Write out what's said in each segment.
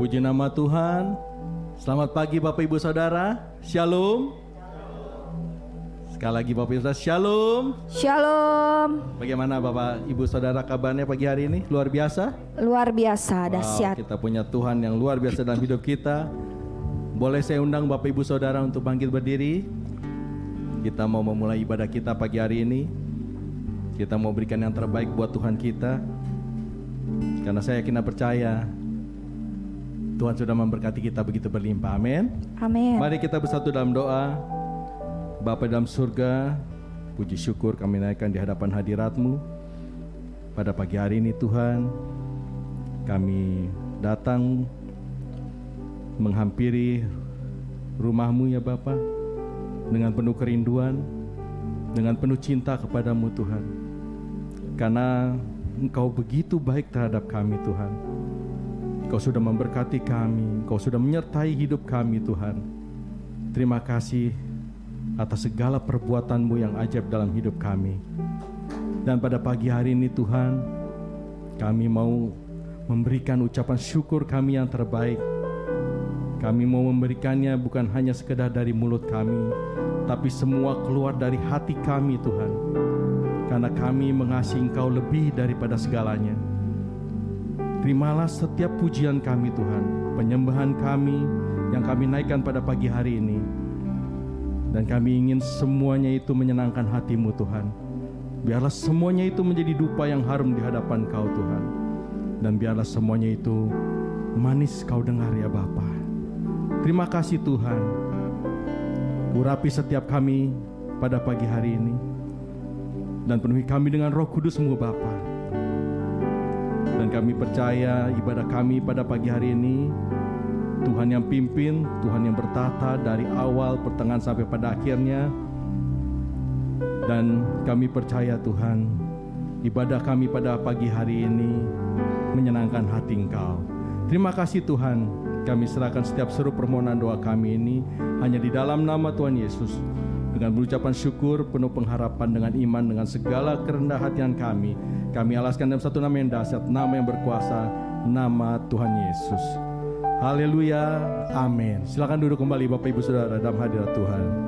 Puji nama Tuhan. Selamat pagi Bapak Ibu Saudara. Shalom. Sekali lagi Bapak Ibu Saudara, Shalom. Shalom. Bagaimana Bapak Ibu Saudara kabarnya pagi hari ini? Luar biasa? Luar biasa, dahsyat. Kita punya Tuhan yang luar biasa dalam hidup kita. Boleh saya undang Bapak Ibu Saudara untuk bangkit berdiri. Kita mau memulai ibadah kita pagi hari ini. Kita mau berikan yang terbaik buat Tuhan kita. Karena saya yakin dan percaya Tuhan sudah memberkati kita begitu berlimpah. Amin. Amin. Mari kita bersatu dalam doa. Bapa dalam surga, puji syukur kami naikkan di hadapan hadirat-Mu. Pada pagi hari ini Tuhan, kami datang menghampiri rumah-Mu ya Bapa, dengan penuh kerinduan, dengan penuh cinta kepada-Mu Tuhan. Karena Engkau begitu baik terhadap kami Tuhan. Engkau sudah memberkati kami, Engkau sudah menyertai hidup kami Tuhan. Terima kasih atas segala perbuatan-Mu yang ajaib dalam hidup kami. Dan pada pagi hari ini Tuhan, kami mau memberikan ucapan syukur kami yang terbaik. Kami mau memberikannya bukan hanya sekedar dari mulut kami, tapi semua keluar dari hati kami Tuhan. Karena kami mengasihi Engkau lebih daripada segalanya. Terimalah setiap pujian kami Tuhan, penyembahan kami yang kami naikkan pada pagi hari ini. Dan kami ingin semuanya itu menyenangkan hati-Mu Tuhan. Biarlah semuanya itu menjadi dupa yang harum di hadapan Kau Tuhan. Dan biarlah semuanya itu manis Kau dengar ya Bapa. Terima kasih Tuhan. Urapi setiap kami pada pagi hari ini. Dan penuhi kami dengan Roh Kudus-Mu Bapa. Dan kami percaya ibadah kami pada pagi hari ini Tuhan yang pimpin, Tuhan yang bertata dari awal, pertengahan sampai pada akhirnya. Dan kami percaya Tuhan, ibadah kami pada pagi hari ini menyenangkan hati Engkau. Terima kasih Tuhan, kami serahkan setiap seru permohonan doa kami ini hanya di dalam nama Tuhan Yesus. Dengan berucapan syukur, penuh pengharapan, dengan iman, dengan segala kerendah hatian kami alaskan dalam satu nama yang dahsyat, nama yang berkuasa, nama Tuhan Yesus. Haleluya, amin. Silakan duduk kembali Bapak Ibu Saudara dalam hadirat Tuhan.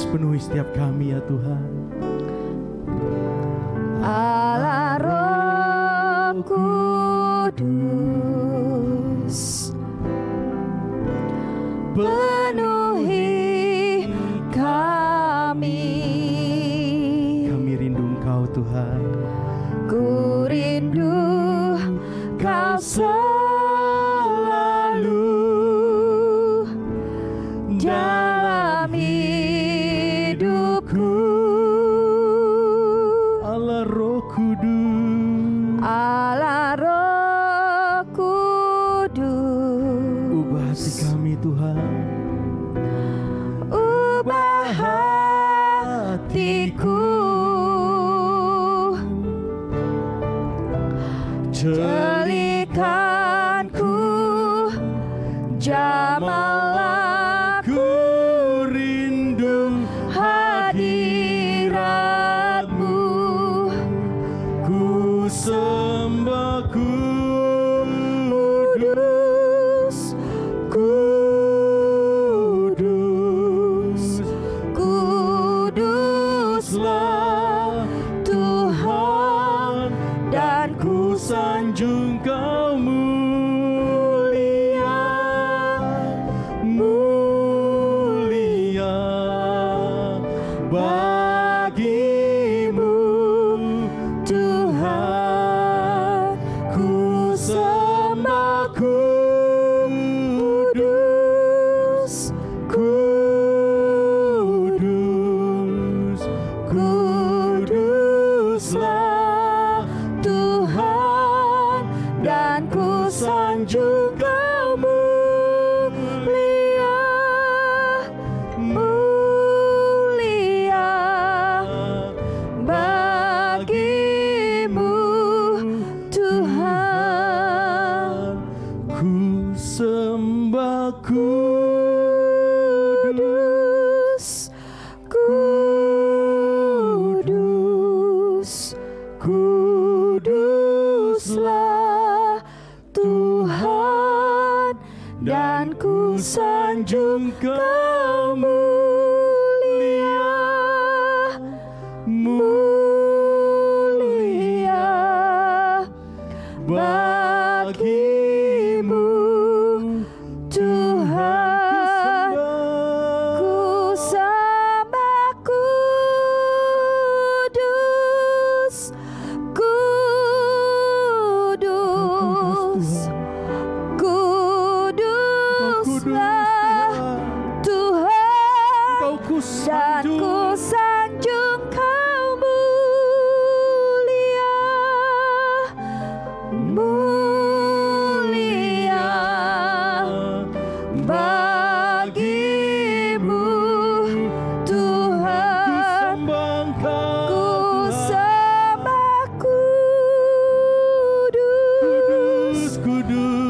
Penuhi setiap kami ya Tuhan. Allah Roh Kudus, penuhi kami. Kami rindu Engkau Tuhan. Ku rindu Kau selalu dalam hidupku. hatiku, jelikanku, jamahlah Ku rindu hadiratmu, ku sembah kudus, kudus, kuduslah Tuhan, dan ku sanjung Kau mulia, mulia bagimu Tuhan, ku sembah kudus, kudus, kuduslah Tuhan, dan ku sanjung Kau mulia, mulia bagimu Tuhan, ku sembah kudus, kudus, kuduslah Tuhan, dan ku sanjung Kau mulia, mulia bagimu Tuhan, ku sembah kudus, kudus, kuduslah Tuhan, dan ku sanjung Kau mulia, mulia bagimu Tuhan, ku sembah kudus, kudus,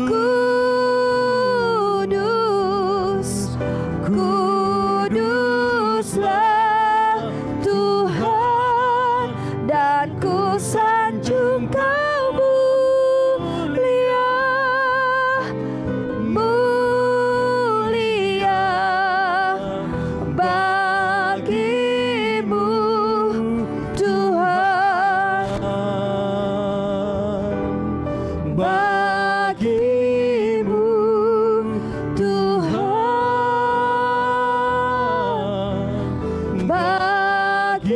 kuduslah Tuhan, dan ku sanjung Kau mulia, mulia bagimu Tuhan, bagimu Tuhan, bagimu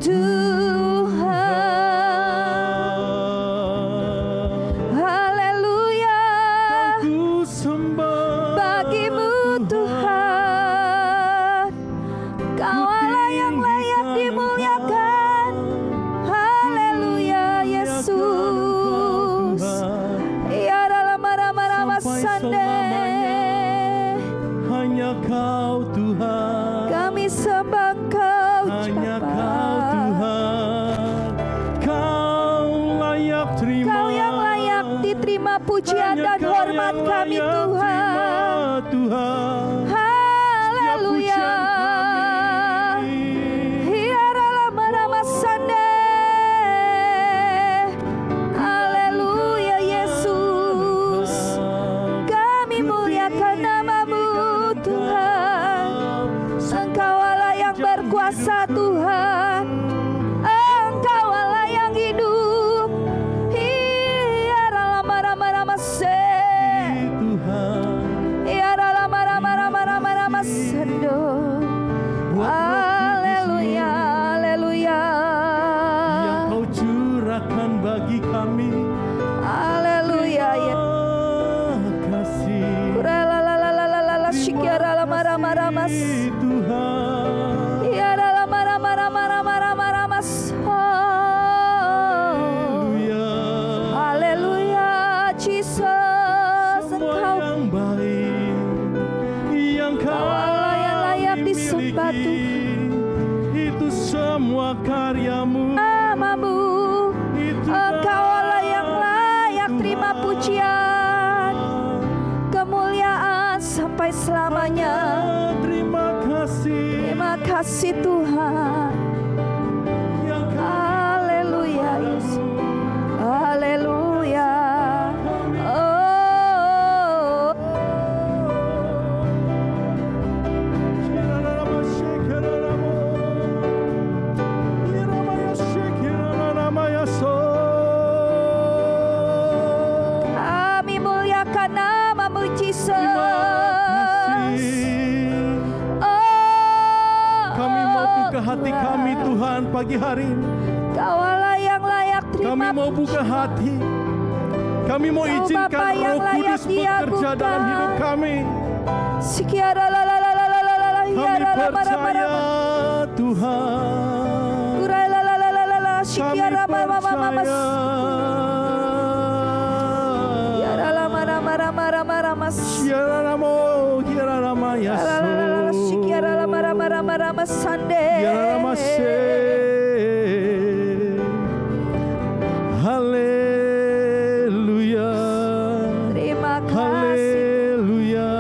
Tuhan. Haleluya, ku sembah bagimu Tuhan, Kau Allah yang layak dimuliakan. Haleluya Yesus, ya dalam rama-rama sande, hanya Kau Tuhan, kami sembah Kau hanya Kau Bapa. Tuhan, Kau layak terima, Kau yang layak diterima pujian hanya dan Kau hormat yang kami layak Tuhan. terima, Tuhan. Haleluya, ya dalam rama sande, haleluya Yesus, kami muliakan nama-Mu Tuhan. Engkau Allah yang berkuasa Tuhan, Engkau Allah yang hidup. Ya dalam rama-rama se, Tuhan, ya dalam rama-rama sendo. Haleluya, haleluya, yang Kau curahkan bagi kami, haleluya ya. kasih Kuralalalalalalala, shikyara rama-rama Tuhan, ya dalam rama-rama haleluya. haleluya Jesus, Semua Engkau yang baik yang Kau Allah sembah Tuhan. Itu semua karyamu. Namamu, Engkau Allah yang layak terima pujian, kemuliaan sampai selamanya. Terima kasih Tuhan. Haleluya Yesus. Haleluya. Kami muliakan namamu Yesus. Hati kami Tuhan pagi hari ini. Kau Allah yang layak terima. Kami mau buka hati. Kami mau izinkan Roh Kudus bekerja dalam hidup kami. Kami percaya Tuhan. Kami Haleluya. Terima kasih. Haleluya.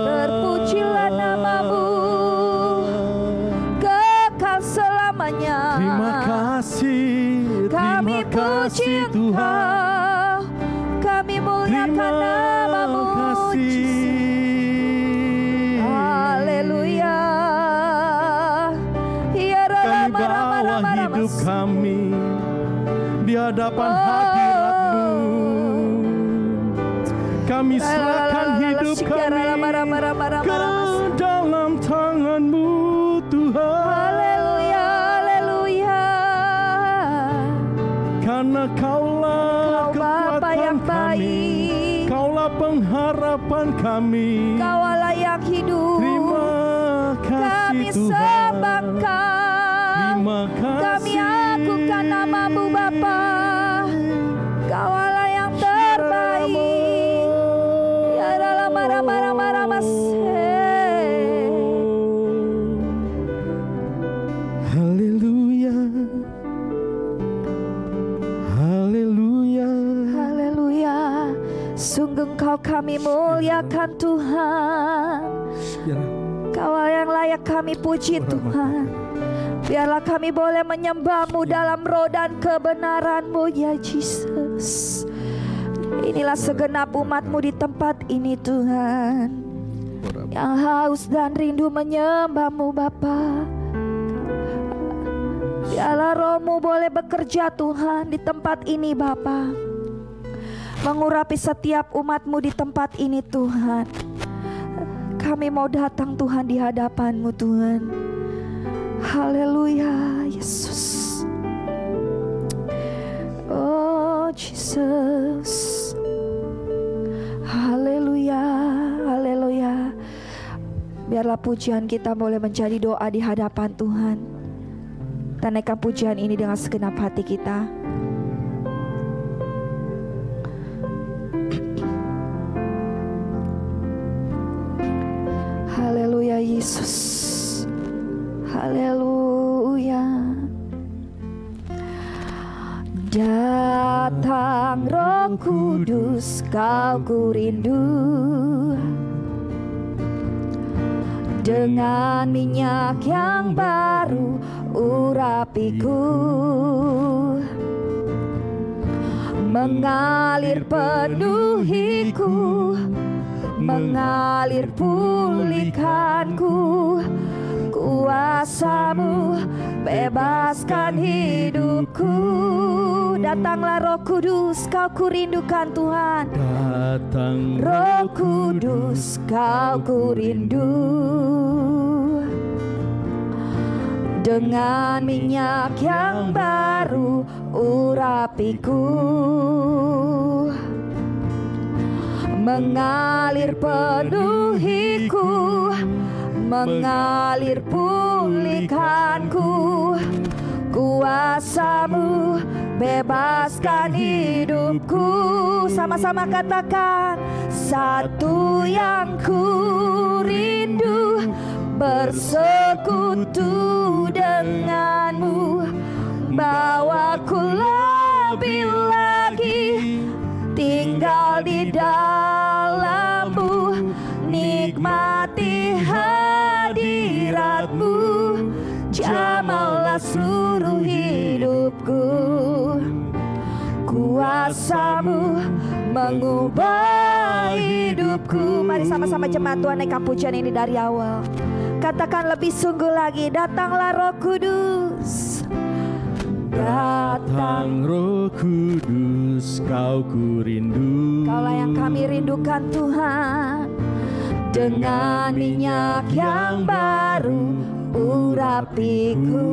Terpujilah namamu kekal selamanya. Terima kasih. Kami puji Tuhan. Kami muliakan namamu. Haleluya. Kami bawa hidup kami di hadapan hadirat-Mu. Kami serahkan hidup kami ke dalam tangan-Mu Tuhan. Haleluya, haleluya. Karena Kaulah Bapa yang baik, Kaulah pengharapan kami. Kau Allah yang hidup. Terima kasih kami Tuhan. sembahkan, Terima kasih. kami agungkan namamu Bapa. Kau Allah yang terbaik. Ya dalam marah-marah Haleluya. Haleluya. Haleluya. Sungguh Engkau kami muliakan Tuhan. Kau yang layak kami puji Tuhan. Biarlah kami boleh menyembah-Mu dalam roh dan kebenaran-Mu ya Yesus. Inilah segenap umat-Mu di tempat ini Tuhan, yang haus dan rindu menyembah-Mu Bapa. Biarlah Roh-Mu boleh bekerja Tuhan di tempat ini Bapa, mengurapi setiap umat-Mu di tempat ini Tuhan. Kami mau datang Tuhan di hadapan-Mu Tuhan. Haleluya Yesus. Oh Jesus. Haleluya, haleluya. Biarlah pujian kita boleh menjadi doa di hadapan Tuhan. Kita naikkan pujian ini dengan segenap hati kita. Haleluya Yesus. Haleluya. Datang Roh Kudus, Kau ku rindu. Dengan minyak yang baru urapiku, mengalir penuhiku, mengalir pulihkanku. Kuasa-Mu bebaskan hidupku. Datanglah Roh Kudus, Kau ku rindukan Tuhan. Datang Roh Kudus, Kau ku rindu. Dengan minyak yang baru urapiku, mengalir penuhiku, mengalir pulihkanku. Kuasa-Mu bebaskan hidupku. Sama-sama katakan, satu yang ku rindu bersekutu denganmu, bawaku lebih lagi tinggal di dalammu, nikmati hadiratmu, jamahlah seluruh hidupku. Kuasamu mengubah hidupku. Mari sama-sama jemaat Tuhan naikkan pujian ini dari awal. Katakan lebih sungguh lagi, datanglah Roh Kudus. Datang Roh Kudus, Kau ku rindu. Kaulah yang kami rindukan Tuhan. Dengan minyak yang baru urapiku,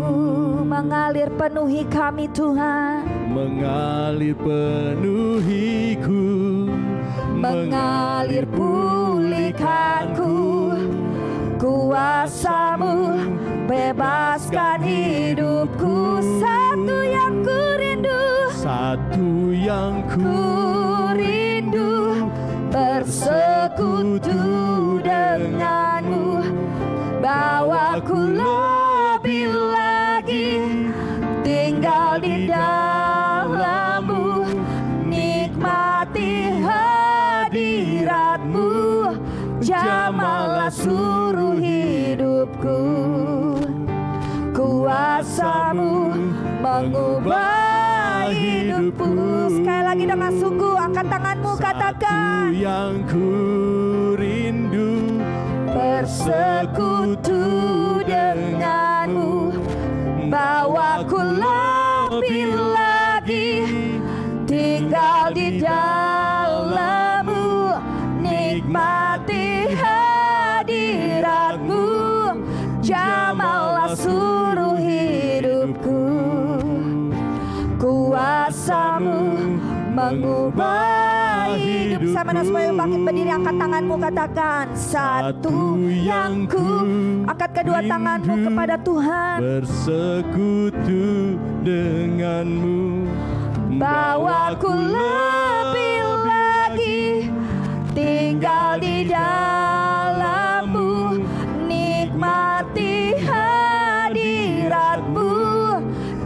mengalir penuhi kami Tuhan. Mengalir penuhiku, mengalir pulihkanku. Kuasamu bebaskan hidupku. Satu yang ku rindu, satu yang ku rindu, bersekutu denganmu, bawaku lebih lagi tinggal di dalammu, nikmati hadiratmu, jamahlah seluruh hidupku. Kuasamu mengubah hidupku. Sekali lagi dengan sungguh, angkat tanganmu, katakan. Satu yang ku rindu, bersekutu denganmu, bawaku lebih lagi tinggal di dalammu, nikmati hadiratmu, jamahlah seluruh hidupku. Kuasamu mengubah hidup. Sama semua yang bangkit berdiri, angkat tanganmu, katakan. Satu yang ku, angkat kedua tanganmu kepada Tuhan. bersekutu denganmu, Bawaku lebih lagi tinggal di dalammu, nikmati hadiratmu,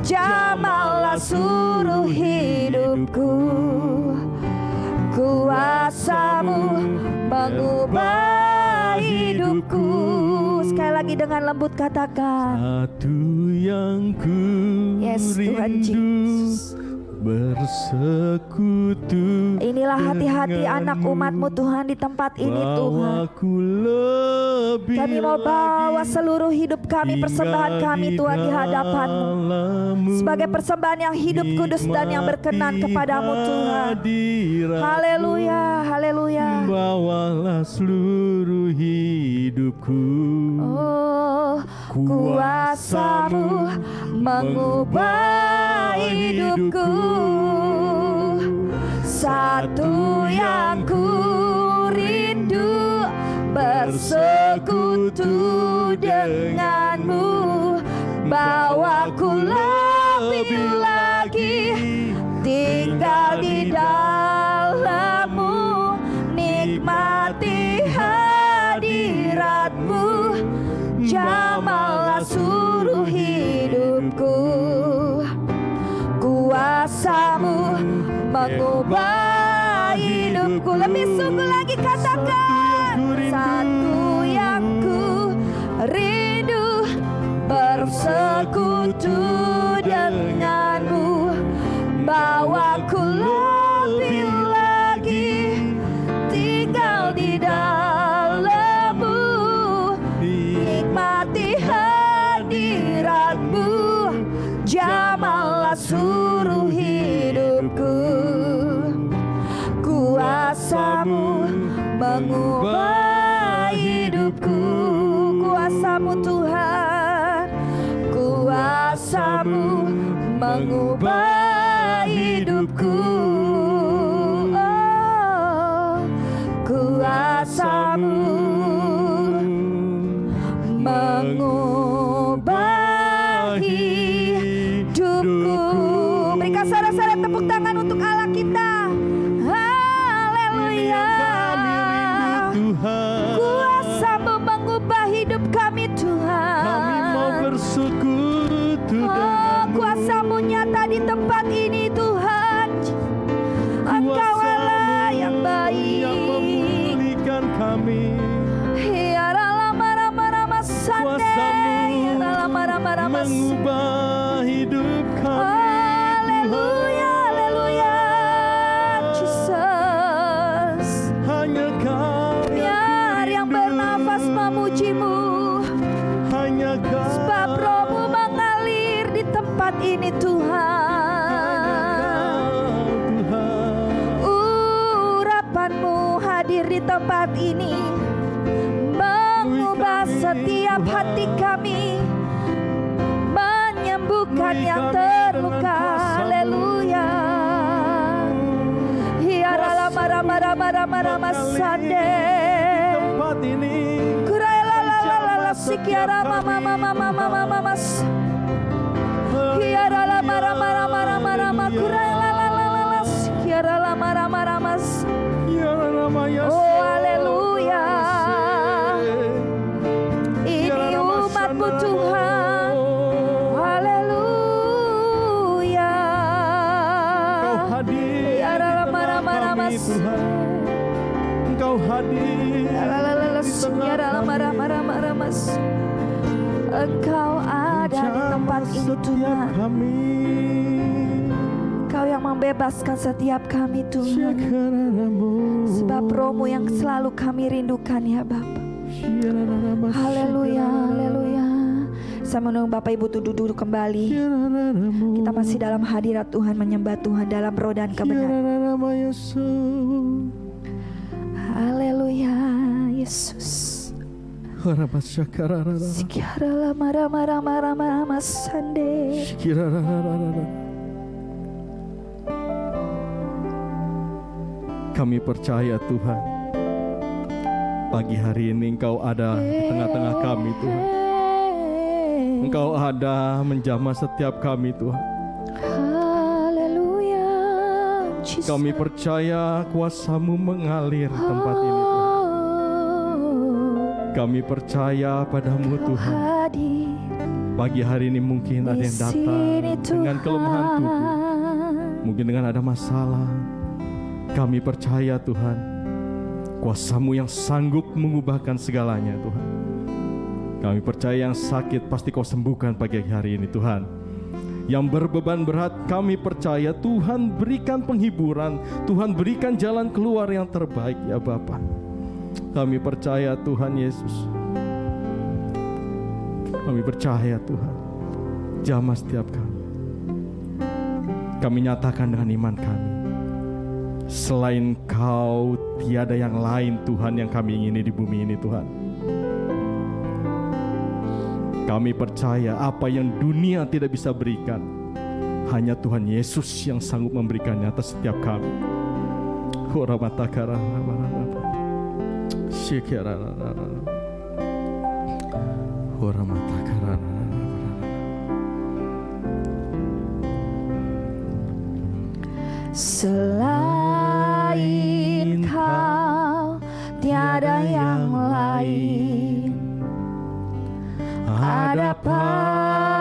jamahlah seluruh hidupku. Kuasamu mengubah hidupku. Sekali lagi dengan lembut katakan. satu yang ku Yes, Tuhan rindu, Yesus. bersekutu. Inilah hati-hati anak umat-Mu Tuhan di tempat ini Tuhan. Bawaku lebih Kami mau bawa lagi seluruh hidup kami, persembahan kami Tuhan di hadapan-Mu, dalammu, sebagai persembahan yang hidup, kudus dan yang berkenan kepadamu Tuhan. hadiratmu, Haleluya, haleluya. bawalah seluruh hidupku. Oh, kuasamu mengubah hidupku. Satu yang ku rindu, bersekutu denganmu, bawaku lebih lagi tinggal di dalammu, nikmati hadiratmu, jamahlah seluruh hidupku. Kuasamu mengubah hidupku. Lebih sungguh lagi katakan. Satu yang ku rindu, bersekutu denganmu, bawaku lebih lagi tinggal di dalammu, nikmati hadiratmu, jamahlah seluruh hidupku. Kuasamu mengubah hidupku. Kuasamu Tuhan, kuasamu mengubah hidupku. Oh, kuasamu mengubah hidupku. Berikan sorak-sorai tepuk tangan untuk Allah kita. Haleluya. Kuasamu mengubah hidup kami Tuhan. mengubah hidup kami. Haleluya, haleluya, Jesus. Hanya Kau Biar yang bernafas memuji-Mu, hanya Kau. sebab Roh-Mu mengalir di tempat ini Tuhan. Urapan-Mu hadir di tempat ini, mengubah setiap hati kami, menyembuhkan yang terluka. Haleluya. Hiarala mara sande. Tempat ini Kurailalala sikiara mama mas. Hiarala mara kurailalala sikiara mara mas. Oh haleluya. Ini umat-Mu Tuhan. Haleluya. Kau hadir di tengah kami Tuhan. Engkau hadir di tengah kami. Engkau ada di tempat ini Tuhan. Kau yang membebaskan setiap kami Tuhan. Sebab Roh-Mu yang selalu kami rindukan ya Bapa. Haleluya, haleluya. Saya menunggu Bapak Ibu duduk kembali. Kita masih dalam hadirat Tuhan, menyembah Tuhan dalam roh dan kebenaran. Haleluya, Yesus. Sikiarala mara sande. Kami percaya Tuhan, pagi hari ini Engkau ada di tengah-tengah kami Tuhan. Engkau ada menjamah setiap kami Tuhan. Haleluya. Kami percaya kuasa-Mu mengalir di tempat ini Tuhan. Kami percaya padamu Tuhan. Pagi hari ini mungkin ada yang datang dengan kelemahan tubuh, mungkin dengan ada masalah. Kami percaya Tuhan, kuasa-Mu yang sanggup mengubahkan segalanya Tuhan. Kami percaya yang sakit pasti Kau sembuhkan pagi hari ini Tuhan. Yang berbeban berat kami percaya Tuhan berikan penghiburan, Tuhan berikan jalan keluar yang terbaik ya Bapa. Kami percaya Tuhan Yesus. Kami percaya Tuhan, jamah setiap kami. Kami nyatakan dengan iman kami, selain Kau tiada yang lain Tuhan yang kami ingini di bumi ini Tuhan. Kami percaya apa yang dunia tidak bisa berikan, hanya Tuhan Yesus yang sanggup memberikannya atas setiap kami. Selain Kau tiada yang lain, ada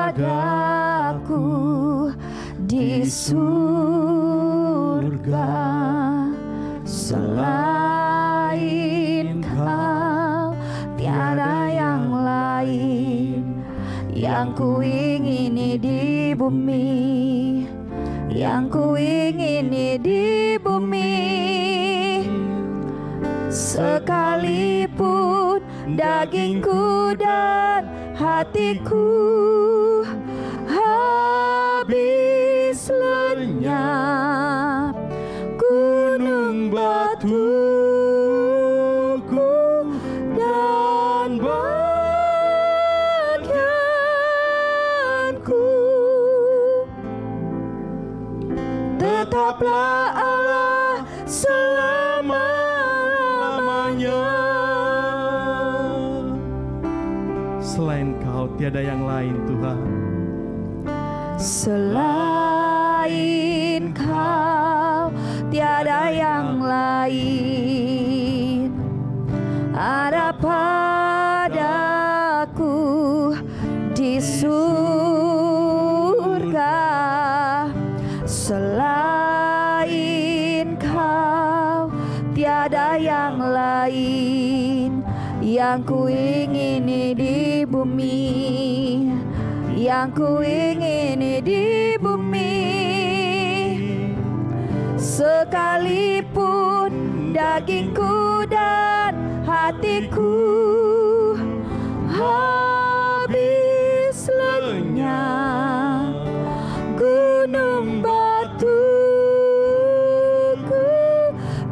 padaku di surga. Selain Kau tiada yang lain, yang ku ingini di bumi, yang ku ingini di bumi. Sekalipun dagingku dan hatiku habis lenyap, gunung batuku dan bagianku, tetaplah Allah selama-lamanya. Selain Kau tiada yang lain Tuhan. Selain Kau tiada yang lain, ada padaku di surga. Selain Kau tiada yang lain, yang ku ingini di bumi, yang ku ingini di bumi. Sekalipun dagingku dan hatiku habis lenyap, gunung batuku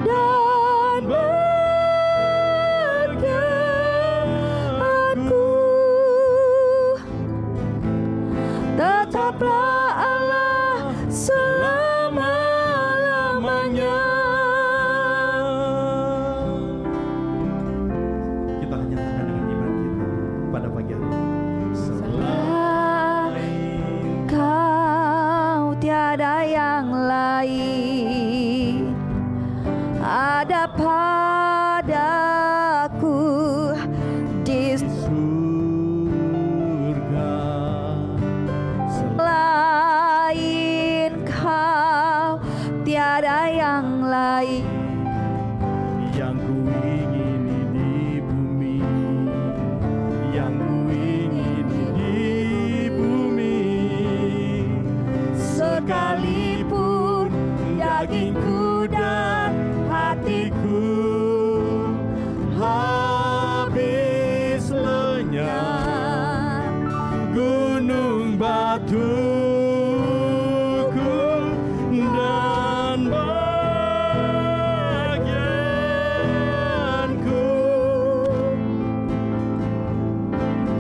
dan bagianku, tetaplah Allah selama-lamanya. Kita hanya nyatakan dengan iman kita pada pagi hari ini. Selain Kau tiada yang lain, ada padaku di surga. selain Kau tiada yang lain, Yang ku ingini di bumi, yang ku ingini di bumi. sekalipun dagingku dan hatiku habis lenyap, gunung batuku dan bagianku,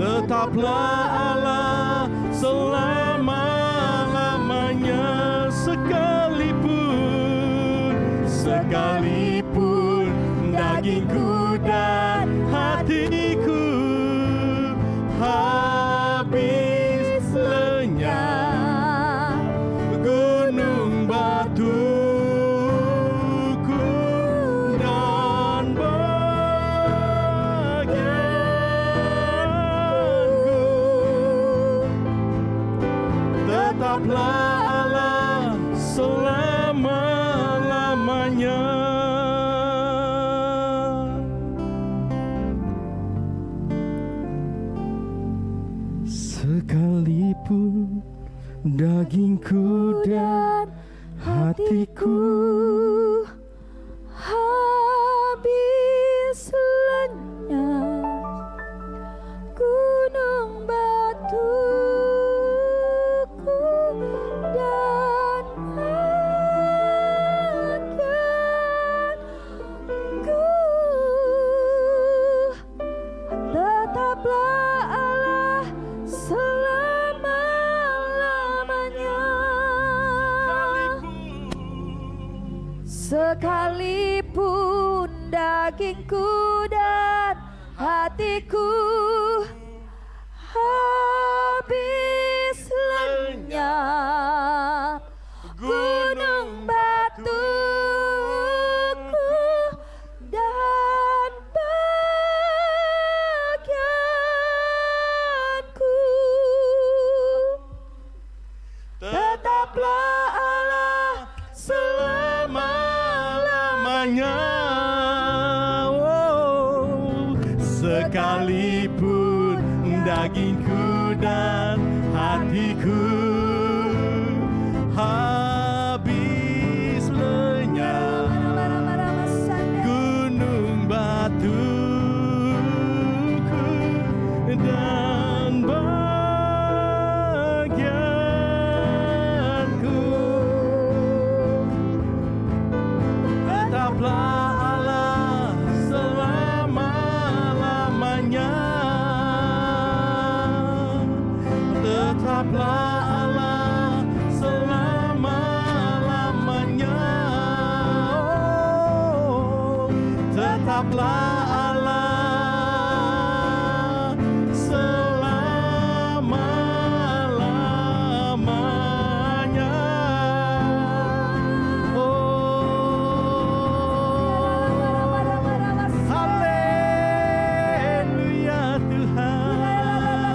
tetaplah Allah selama-lamanya. Sekalipun dagingku dan hatiku habis lenyap, gunung batuku dan bagianku, tetaplah Allah selama-lamanya. Sekalipun dagingku dan hatiku habis lenyap, gunung batuku dan bagianku, tetaplah Allah selama-lamanya. Sekalipun dagingku dan hatiku habis lenyap, gunung batuku dan bagianku, tetaplah Allah selama-lamanya. Sekalipun dagingku dan hatiku habis lenyap, gunung batuku dan bagianku, tetaplah Allah selama-lamanya. Tetaplah Allah selama-lamanya. Tetaplah Allah selama-lamanya. Haleluya Tuhan,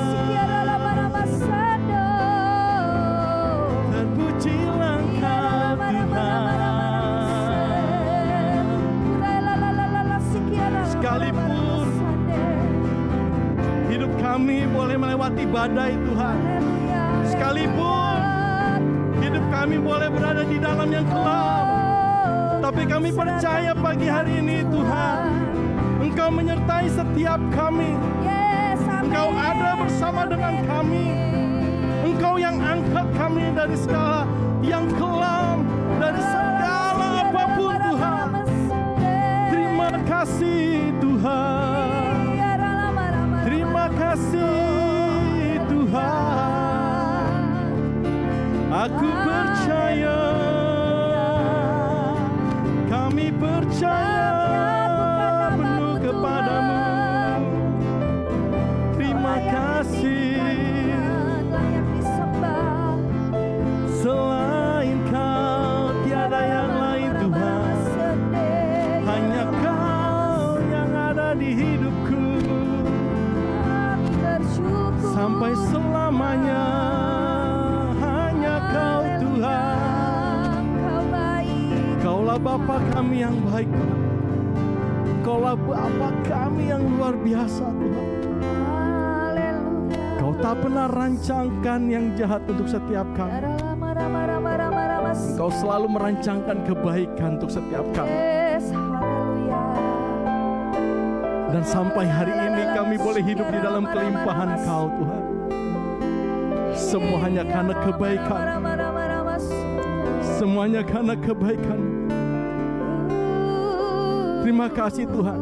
terpujilah Engkau Tuhan. Sekalipun hidup kami boleh melewati badai Tuhan, Sekalipun hidup kami boleh berada di dalam yang kelam, tapi kami percaya pagi hari ini Tuhan, Engkau menyertai setiap kami. Engkau ada bersama dengan kami. Engkau yang angkat kami dari segala yang kelam, dari segala apapun Tuhan. Terima kasih Tuhan. Terima kasih Tuhan. Aku percaya, kami percaya penuh kepadamu. Terima kasih. Selain Kau tiada yang lain Tuhan. Hanya Kau yang ada di hidupku sampai selamanya. Hanya Kau Tuhan. Kaulah Bapa kami yang baik Tuhan. Kaulah Bapa kami yang luar biasa Tuhan. Kau tak pernah rancangkan yang jahat untuk setiap kami. Engkau selalu merancangkan kebaikan untuk setiap kami. Dan sampai hari ini kami boleh hidup di dalam kelimpahan Kau Tuhan. Semua hanya karena kebaikan. Semuanya karena kebaikan. Terima kasih Tuhan.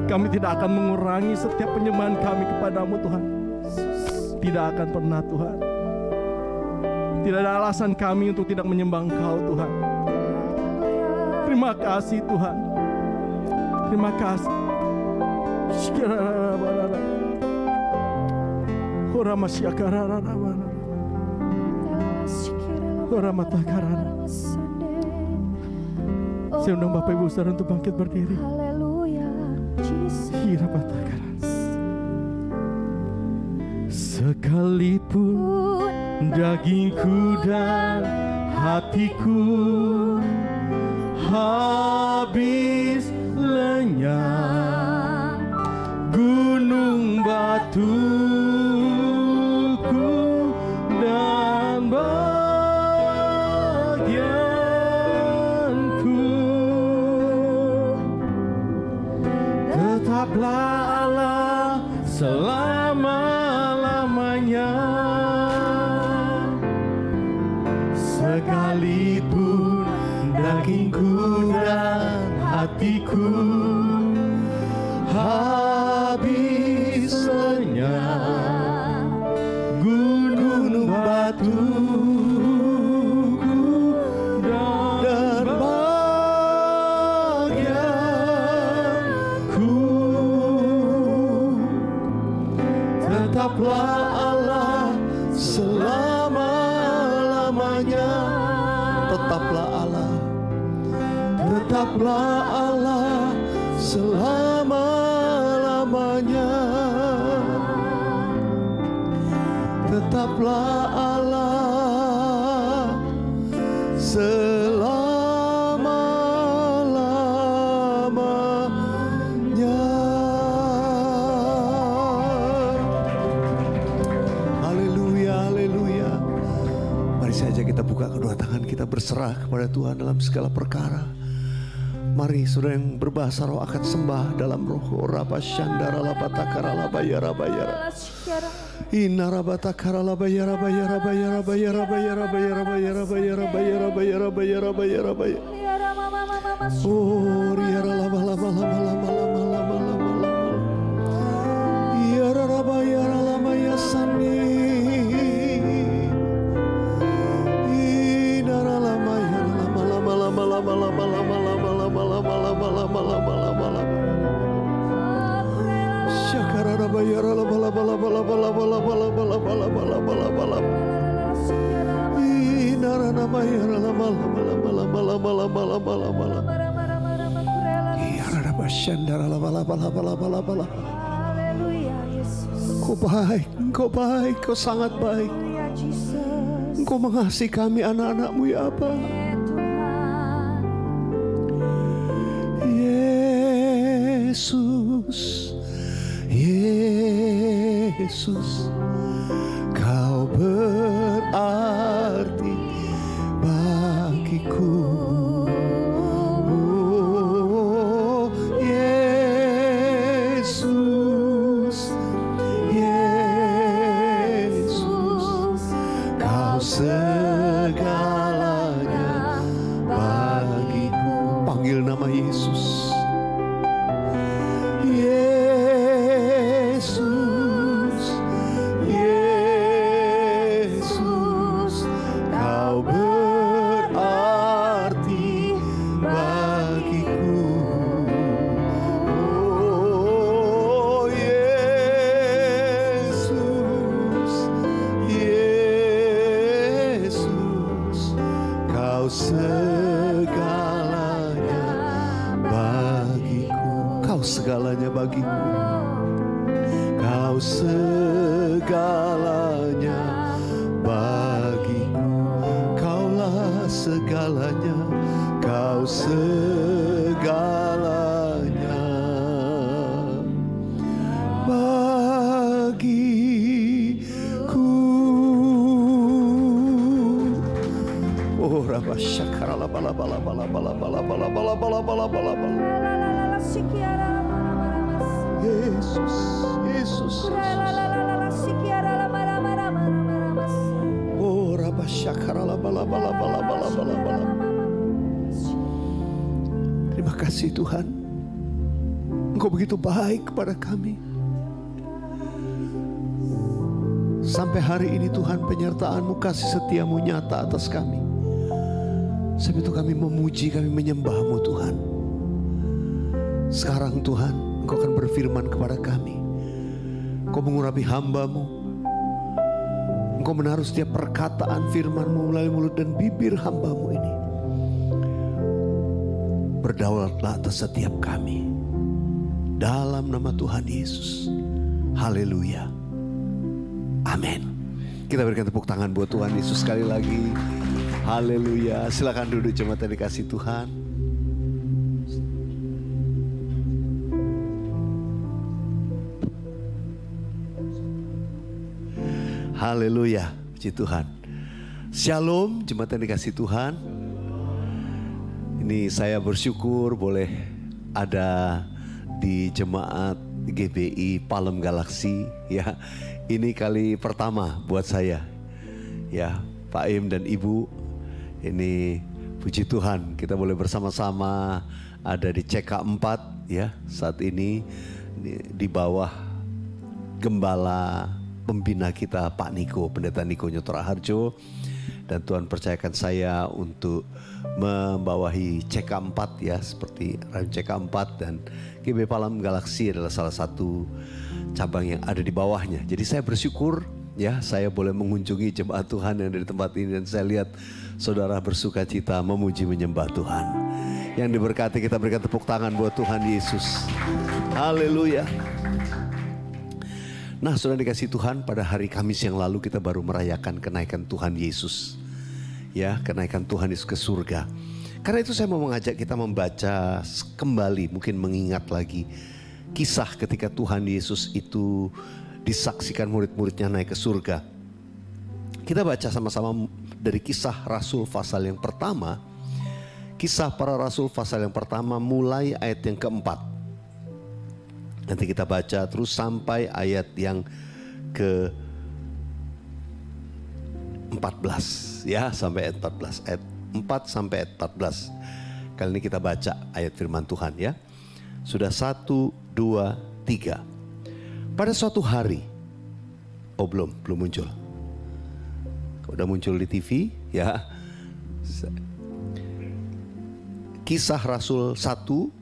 Kami tidak akan mengurangi setiap penyembahan kami kepadamu Tuhan. Tidak akan pernah Tuhan. Tidak ada alasan kami untuk tidak menyembah Engkau Tuhan. Terima kasih Tuhan. Terima kasih. Saya undang Bapak Ibu Saudara untuk bangkit berdiri. Sekalipun dagingku dan hatiku habis lenyap, gunung batuku dan bagianku, tetaplah Allah selama-lamanya. Sekalipun dagingku dan hatiku habis lenyap, gunung batuku dan bagianku, tetaplah Allah selama-lamanya. Tetaplah Allah, tetaplah Allah selama-lamanya. Tetaplah Allah selama-lamanya. Haleluya, haleluya. Mari saja kita buka kedua tangan kita, berserah kepada Tuhan dalam segala perkara. Mari saudara yang berbahasa roh akan sembah dalam roh. Rapa syandara labatakara labayara bayara. Inarabatakara labayara bayara bayara bayara bayara bayara bayara bayara bayara bayara bayara bayara bayara. Oh riara lama lama lama lama lama lama lama lama. Iara rabayara lama ya sani. Inara lama ya lama lama lama lama lama lama lama. Syakara rabayara lama lama lama lama lama lama lama lama lama lama lama. Inara rabayara lama lama lama lama lama lama lama lama lama. Iara rabasyandara lama lama lama lama lama lama. Kau baik, Kau baik, Kau sangat baik. Engkau mengasihi kami anak-anak-Mu ya Bapa. Yesus, Yesus, Kau berarti bagiku. Oh Yesus, Yesus, Kau segalanya bagiku. Panggil nama Yesus. Yesus, Yesus, Kau berarti bagiku. Oh Yesus, Yesus, Kau segalanya bagiku. Kau segalanya bagiku. Kau segalanya bagiku. Kaulah segalanya. Kau segalanya bagiku. Oh Rabba Shakara la bala bala bala bala bala bala bala bala bala bala bala. Yesus, Yesus. Oh Rabba Shakara la bala bala bala bala bala bala. Terima kasih Tuhan, Engkau begitu baik kepada kami. Sampai hari ini Tuhan, penyertaan-Mu, kasih setia-Mu nyata atas kami. Sebab itu kami memuji, kami menyembah-Mu Tuhan. Sekarang Tuhan, Engkau akan berfirman kepada kami. Engkau mengurapi hamba-Mu. Engkau menaruh setiap perkataan firman-Mu melalui mulut dan bibir hamba-Mu ini. Berdaulatlah atas setiap kami. Dalam nama Tuhan Yesus. Haleluya. Amin. Kita berikan tepuk tangan buat Tuhan Yesus sekali lagi. Haleluya. Silakan duduk jemaat yang dikasih Tuhan. Haleluya. Puji Tuhan. Shalom jemaat yang dikasih Tuhan. Ini saya bersyukur boleh ada di jemaat GBI Palem Galaksi ya. Ini kali pertama buat saya ya, Pak Im dan Ibu. Ini puji Tuhan kita boleh bersama-sama ada di CK4 ya saat ini di bawah gembala pembina kita Pak Niko, Pendeta Niko Nyotora Harjo. Dan Tuhan percayakan saya untuk membawahi CK4 ya, seperti CK4 dan GBI Palem Galaksi adalah salah satu cabang yang ada di bawahnya. Jadi saya bersyukur ya, saya boleh mengunjungi jemaat Tuhan yang ada di tempat ini dan saya lihat saudara bersuka cita memuji menyembah Tuhan. Yang diberkati, kita berikan tepuk tangan buat Tuhan Yesus. Haleluya. Nah, saudara dikasih Tuhan, pada hari Kamis yang lalu kita baru merayakan kenaikan Tuhan Yesus. Ya, kenaikan Tuhan Yesus ke surga. Karena itu saya mau mengajak kita membaca kembali, mungkin mengingat lagi kisah ketika Tuhan Yesus itu disaksikan murid-muridnya naik ke surga. Kita baca sama-sama dari Kisah Rasul pasal yang pertama. Kisah para Rasul pasal yang pertama mulai ayat yang keempat. Nanti kita baca terus sampai ayat yang ke-14 ya, sampai ayat 14, ayat 4 sampai ayat 14. Kali ini kita baca ayat firman Tuhan ya. Sudah 1, 2, 3. Pada suatu hari, oh belum muncul. Udah muncul di TV ya. Kisah Rasul 1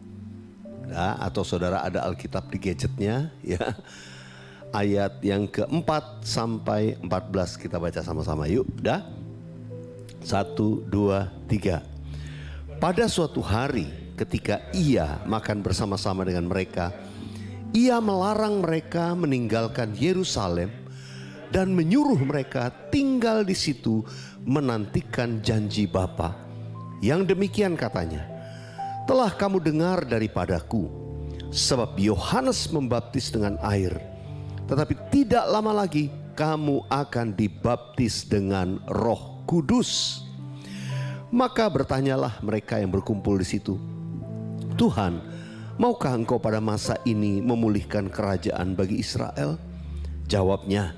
ya, atau saudara ada Alkitab di gadgetnya ya. Ayat yang ke-4 sampai 14 kita baca sama-sama yuk. Udah? 1, 2, 3. Pada suatu hari ketika ia makan bersama-sama dengan mereka, ia melarang mereka meninggalkan Yerusalem dan menyuruh mereka tinggal di situ menantikan janji Bapa. Yang demikian katanya, telah kamu dengar daripadaku, sebab Yohanes membaptis dengan air, tetapi tidak lama lagi kamu akan dibaptis dengan Roh Kudus. Maka bertanyalah mereka yang berkumpul di situ, Tuhan, maukah engkau pada masa ini memulihkan kerajaan bagi Israel? Jawabnya,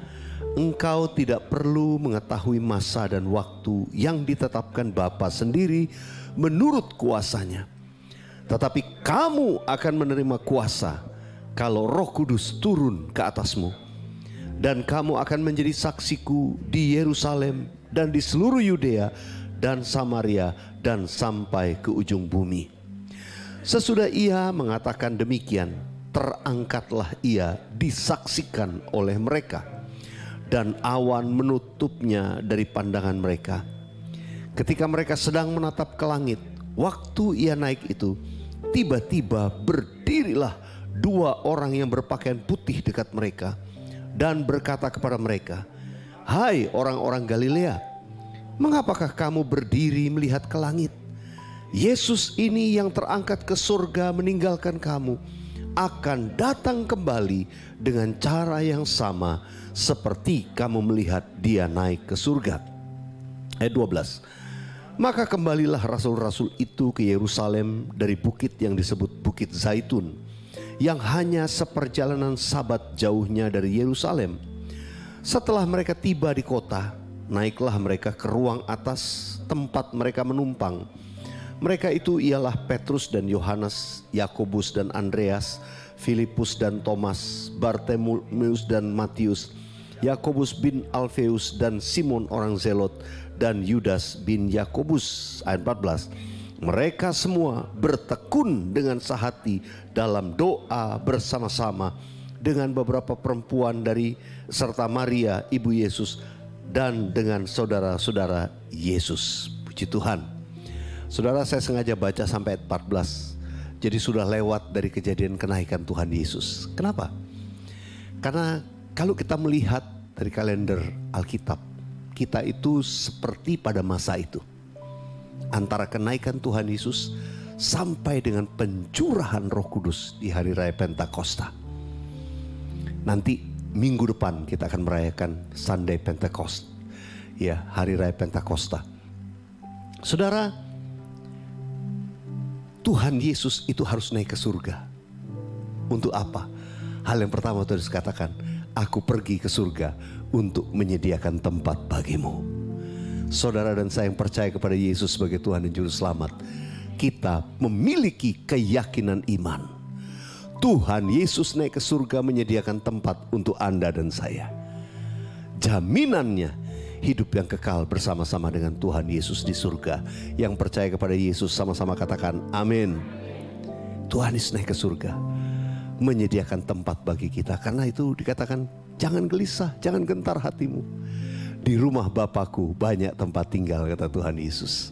engkau tidak perlu mengetahui masa dan waktu yang ditetapkan Bapa sendiri menurut kuasanya. Tetapi kamu akan menerima kuasa kalau Roh Kudus turun ke atasmu. Dan kamu akan menjadi saksiku di Yerusalem dan di seluruh Yudea dan Samaria dan sampai ke ujung bumi. Sesudah ia mengatakan demikian, terangkatlah ia disaksikan oleh mereka, dan awan menutupnya dari pandangan mereka. Ketika mereka sedang menatap ke langit, waktu ia naik itu, tiba-tiba berdirilah 2 orang yang berpakaian putih dekat mereka dan berkata kepada mereka, "Hai orang-orang Galilea, mengapakah kamu berdiri melihat ke langit? Yesus ini yang terangkat ke surga meninggalkan kamu akan datang kembali dengan cara yang sama seperti kamu melihat dia naik ke surga." Ayat 12. Maka kembalilah rasul-rasul itu ke Yerusalem dari bukit yang disebut Bukit Zaitun, yang hanya seperjalanan sabat jauhnya dari Yerusalem. Setelah mereka tiba di kota, naiklah mereka ke ruang atas tempat mereka menumpang. Mereka itu ialah Petrus dan Yohanes, Yakobus dan Andreas, Filipus dan Thomas, Bartemeus dan Matius, Yakobus bin Alfeus dan Simon orang Zelot, dan Yudas bin Yakobus. Ayat 14. Mereka semua bertekun dengan sehati dalam doa bersama-sama dengan beberapa perempuan dari serta Maria ibu Yesus dan dengan saudara-saudara Yesus. Puji Tuhan. Saudara, saya sengaja baca sampai ayat 14. Jadi sudah lewat dari kejadian kenaikan Tuhan Yesus. Kenapa? Karena kalau kita melihat dari kalender Alkitab, kita itu seperti pada masa itu. Antara kenaikan Tuhan Yesus sampai dengan pencurahan Roh Kudus di hari raya Pentakosta. Nanti minggu depan kita akan merayakan Sunday Pentecost. Ya, hari raya Pentakosta. Saudara, Tuhan Yesus itu harus naik ke surga. Untuk apa? Hal yang pertama Tuhan katakan, aku pergi ke surga untuk menyediakan tempat bagimu. Saudara dan saya yang percaya kepada Yesus sebagai Tuhan dan Juru Selamat, kita memiliki keyakinan iman. Tuhan Yesus naik ke surga menyediakan tempat untuk Anda dan saya. Jaminannya hidup yang kekal bersama-sama dengan Tuhan Yesus di surga. Yang percaya kepada Yesus sama-sama katakan amin. Tuhan Yesus naik ke surga menyediakan tempat bagi kita. Karena itu dikatakan jangan gelisah, jangan gentar hatimu. Di rumah Bapakku banyak tempat tinggal, kata Tuhan Yesus.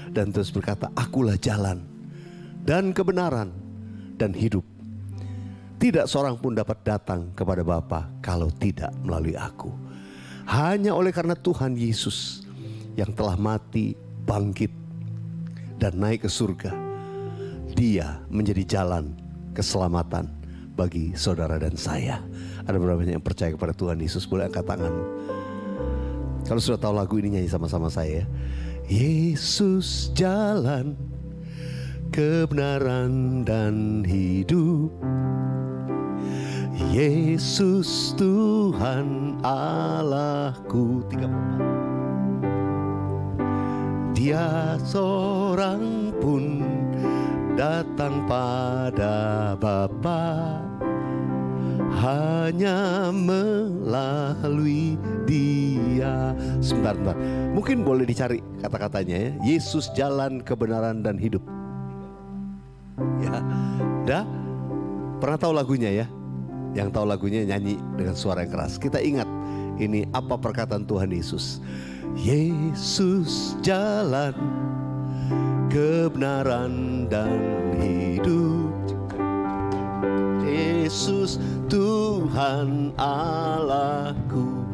Dan terus berkata, akulah jalan dan kebenaran dan hidup. Tidak seorang pun dapat datang kepada Bapa kalau tidak melalui aku. Hanya oleh karena Tuhan Yesus yang telah mati, bangkit, dan naik ke surga, Dia menjadi jalan keselamatan bagi saudara dan saya. Ada berapa banyak yang percaya kepada Tuhan Yesus? Boleh angkat tangan. Kalau sudah tahu lagu ini, nyanyi sama-sama saya. Yesus jalan, kebenaran dan hidup. Yesus Tuhan Allahku. 34. Dia seorang pun datang pada Bapa hanya melalui Dia. Sebentar. Mungkin boleh dicari kata-katanya ya. Yesus jalan, kebenaran dan hidup. Ya, dah pernah tahu lagunya ya? Yang tahu lagunya nyanyi dengan suara yang keras. Kita ingat ini apa perkataan Tuhan Yesus. Yesus jalan, kebenaran dan hidup. Yesus Tuhan Allahku.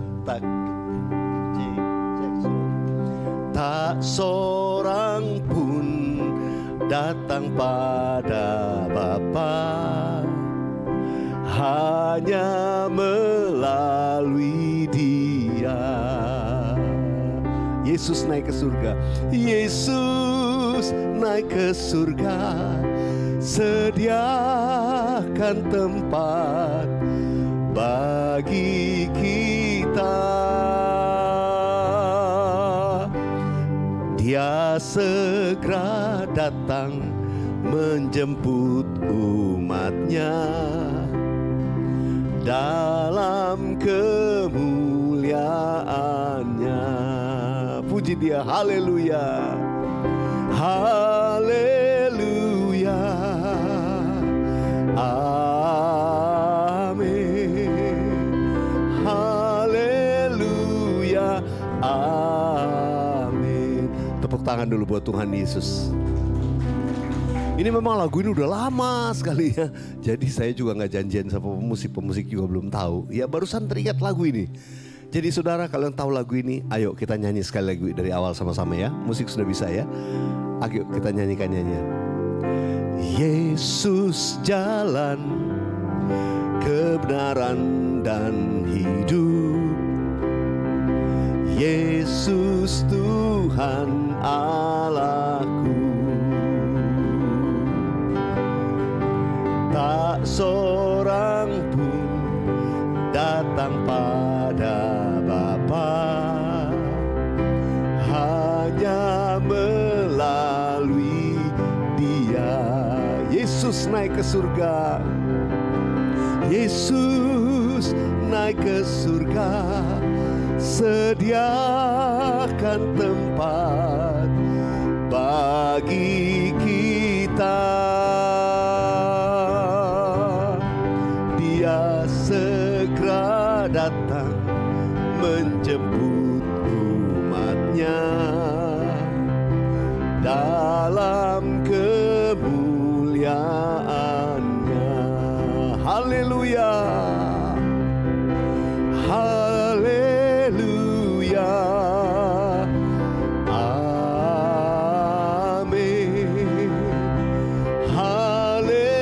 Tak seorang pun datang pada Bapa hanya melalui melalui Dia. Yesus naik ke surga. Yesus naik ke surga, sediakan tempat bagi kita. Dia segera datang menjemput umatnya dalam kemuliaannya. Puji Dia, haleluya, haleluya, amin, haleluya, amin. Tepuk tangan dulu buat Tuhan Yesus. Ini memang lagu ini udah lama sekali ya. Jadi saya juga gak janjian sama pemusik juga belum tahu. Ya barusan teringat lagu ini. Jadi saudara, kalau yang tahu lagu ini, ayo kita nyanyi sekali lagi dari awal sama-sama ya. Musik sudah bisa ya. Ayo kita nyanyikan nyanyian. Yesus jalan, kebenaran dan hidup. Yesus Tuhan Allahku. Tak seorang pun datang pada Bapa, hanya melalui Dia. Yesus naik ke surga. Yesus naik ke surga, sediakan tempat bagi kita. Dia segera datang menjemput umatnya dalam kemuliaannya. Haleluya, haleluya, amin, haleluya,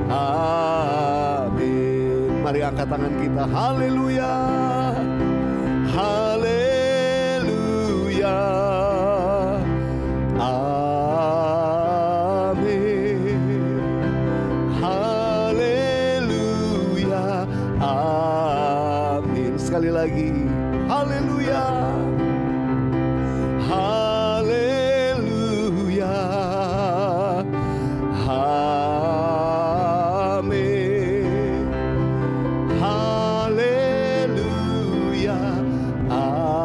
amin. Mari angkat tangan kita, haleluya, haleluya, amin, haleluya, amin. Sekali lagi, haleluya, haleluya, amin, haleluya, amin.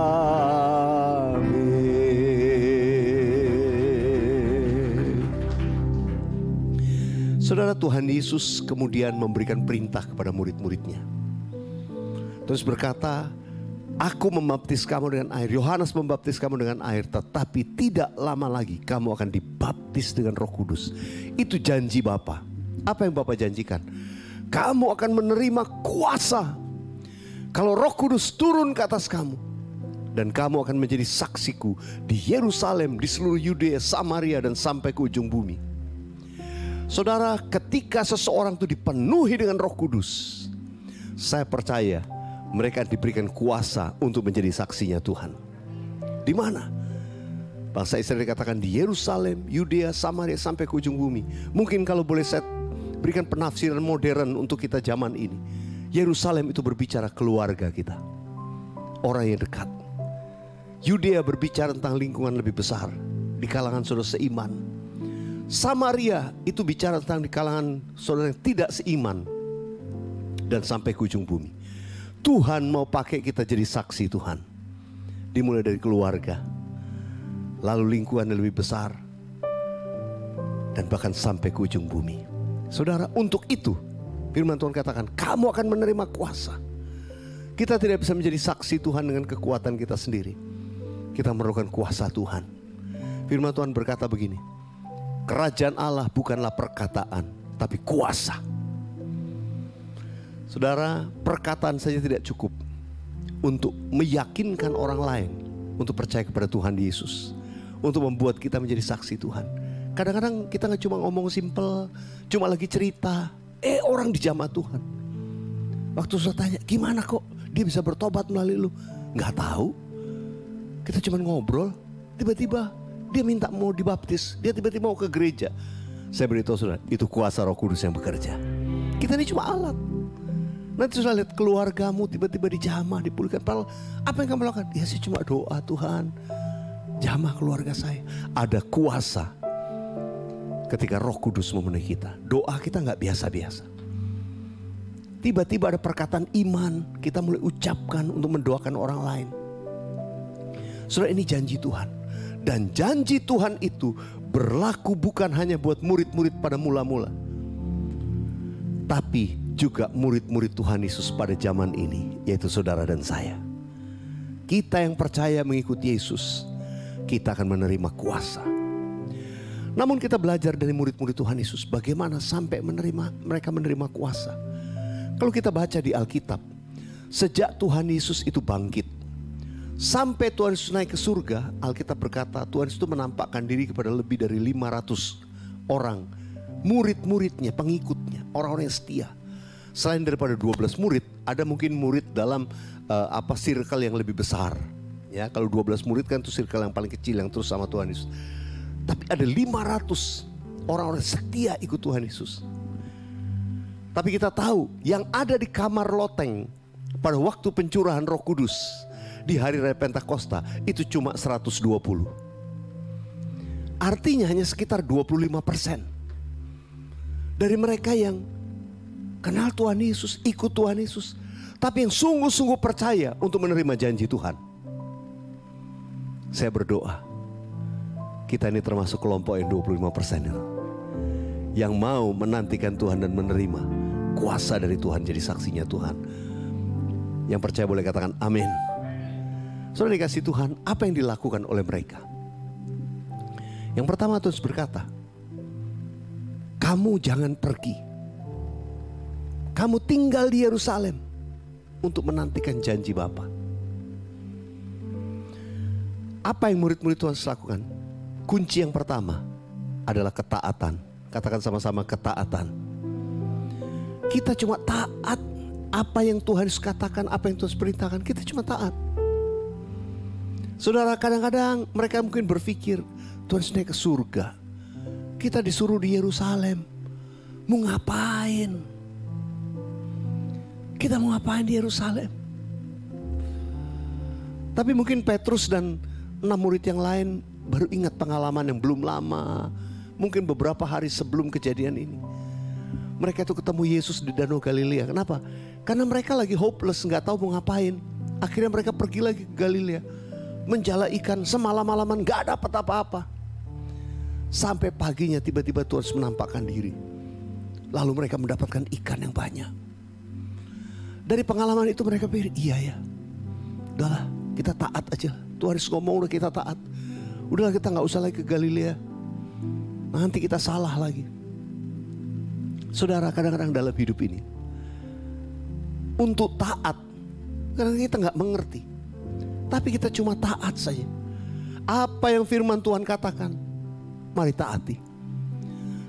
Saudara, Tuhan Yesus kemudian memberikan perintah kepada murid-muridnya. Terus berkata, aku membaptis kamu dengan air, Yohanes membaptis kamu dengan air, tetapi tidak lama lagi kamu akan dibaptis dengan Roh Kudus. Itu janji Bapa. Apa yang Bapa janjikan? Kamu akan menerima kuasa kalau Roh Kudus turun ke atas kamu, dan kamu akan menjadi saksiku di Yerusalem, di seluruh Yudea, Samaria, dan sampai ke ujung bumi. Saudara, ketika seseorang itu dipenuhi dengan Roh Kudus, saya percaya mereka diberikan kuasa untuk menjadi saksinya Tuhan. Di mana? Bangsa Israel dikatakan di Yerusalem, Yudea, Samaria, sampai ke ujung bumi. Mungkin kalau boleh saya berikan penafsiran modern untuk kita zaman ini, Yerusalem itu berbicara keluarga kita, orang yang dekat. Yudea berbicara tentang lingkungan lebih besar, di kalangan saudara seiman. Samaria itu bicara tentang di kalangan saudara yang tidak seiman, dan sampai ke ujung bumi. Tuhan mau pakai kita jadi saksi Tuhan. Dimulai dari keluarga, lalu lingkungan yang lebih besar, dan bahkan sampai ke ujung bumi. Saudara, untuk itu firman Tuhan katakan, kamu akan menerima kuasa. Kita tidak bisa menjadi saksi Tuhan dengan kekuatan kita sendiri. Kita memerlukan kuasa Tuhan. Firman Tuhan berkata begini, kerajaan Allah bukanlah perkataan, tapi kuasa. Saudara, perkataan saja tidak cukup untuk meyakinkan orang lain untuk percaya kepada Tuhan Yesus, untuk membuat kita menjadi saksi Tuhan. Kadang-kadang kita gak cuma ngomong simpel, cuma lagi cerita, orang dijamah Tuhan. Waktu saudara tanya, gimana kok dia bisa bertobat melalui lu? Gak tahu. Kita cuma ngobrol, tiba-tiba dia minta mau dibaptis, dia tiba-tiba mau ke gereja. Saya beritahu saudara, itu kuasa Roh Kudus yang bekerja. Kita ini cuma alat. Nanti saudara lihat keluargamu tiba-tiba dijamah, dipulihkan. Padahal apa yang kamu lakukan? Ya sih cuma doa, Tuhan jamah keluarga saya. Ada kuasa ketika Roh Kudus memenuhi kita. Doa kita gak biasa-biasa. Tiba-tiba ada perkataan iman, kita mulai ucapkan untuk mendoakan orang lain. Saudara, ini janji Tuhan. Dan janji Tuhan itu berlaku bukan hanya buat murid-murid pada mula-mula, tapi juga murid-murid Tuhan Yesus pada zaman ini, yaitu saudara dan saya. Kita yang percaya mengikuti Yesus, kita akan menerima kuasa. Namun kita belajar dari murid-murid Tuhan Yesus, bagaimana sampai mereka menerima kuasa. Kalau kita baca di Alkitab, sejak Tuhan Yesus itu bangkit, sampai Tuhan Yesus naik ke surga, Alkitab berkata Tuhan Yesus itu menampakkan diri kepada lebih dari 500 orang, murid-muridnya, pengikutnya, orang-orang yang setia. Selain daripada 12 murid, ada mungkin murid dalam circle yang lebih besar. Ya, kalau 12 murid kan itu circle yang paling kecil yang terus sama Tuhan Yesus. Tapi ada 500 orang-orang setia ikut Tuhan Yesus. Tapi kita tahu yang ada di kamar loteng pada waktu pencurahan Roh Kudus di hari raya Pentakosta itu cuma 120. Artinya hanya sekitar 25% dari mereka yang kenal Tuhan Yesus, ikut Tuhan Yesus, tapi yang sungguh-sungguh percaya untuk menerima janji Tuhan. Saya berdoa kita ini termasuk kelompok yang 25% itu, yang mau menantikan Tuhan dan menerima kuasa dari Tuhan, jadi saksinya Tuhan. Yang percaya boleh katakan amin. Saudara dikasih Tuhan, apa yang dilakukan oleh mereka? Yang pertama Tuhan berkata, kamu jangan pergi. Kamu tinggal di Yerusalem untuk menantikan janji Bapa. Apa yang murid-murid Tuhan lakukan? Kunci yang pertama adalah ketaatan. Katakan sama-sama, ketaatan. Kita cuma taat apa yang Tuhan katakan, apa yang Tuhan perintahkan. Kita cuma taat. Saudara, kadang-kadang mereka mungkin berpikir Tuhan naik ke surga, kita disuruh di Yerusalem. Mau ngapain? Kita mau ngapain di Yerusalem? Tapi mungkin Petrus dan 6 murid yang lain baru ingat pengalaman yang belum lama, mungkin beberapa hari sebelum kejadian ini. Mereka itu ketemu Yesus di Danau Galilea. Kenapa? Karena mereka lagi hopeless, gak tahu mau ngapain. Akhirnya mereka pergi lagi ke Galilea, menjala ikan semalam-malaman, gak dapat apa-apa. Sampai paginya tiba-tiba Tuhan menampakkan diri. Lalu mereka mendapatkan ikan yang banyak. Dari pengalaman itu mereka pikir, iya ya, udahlah kita taat aja. Tuhan ngomong udah kita taat. Udahlah kita gak usah lagi ke Galilea, nanti kita salah lagi. Saudara, kadang-kadang dalam hidup ini untuk taat, kadang kita gak mengerti, tapi kita cuma taat saja. Apa yang firman Tuhan katakan, mari taati.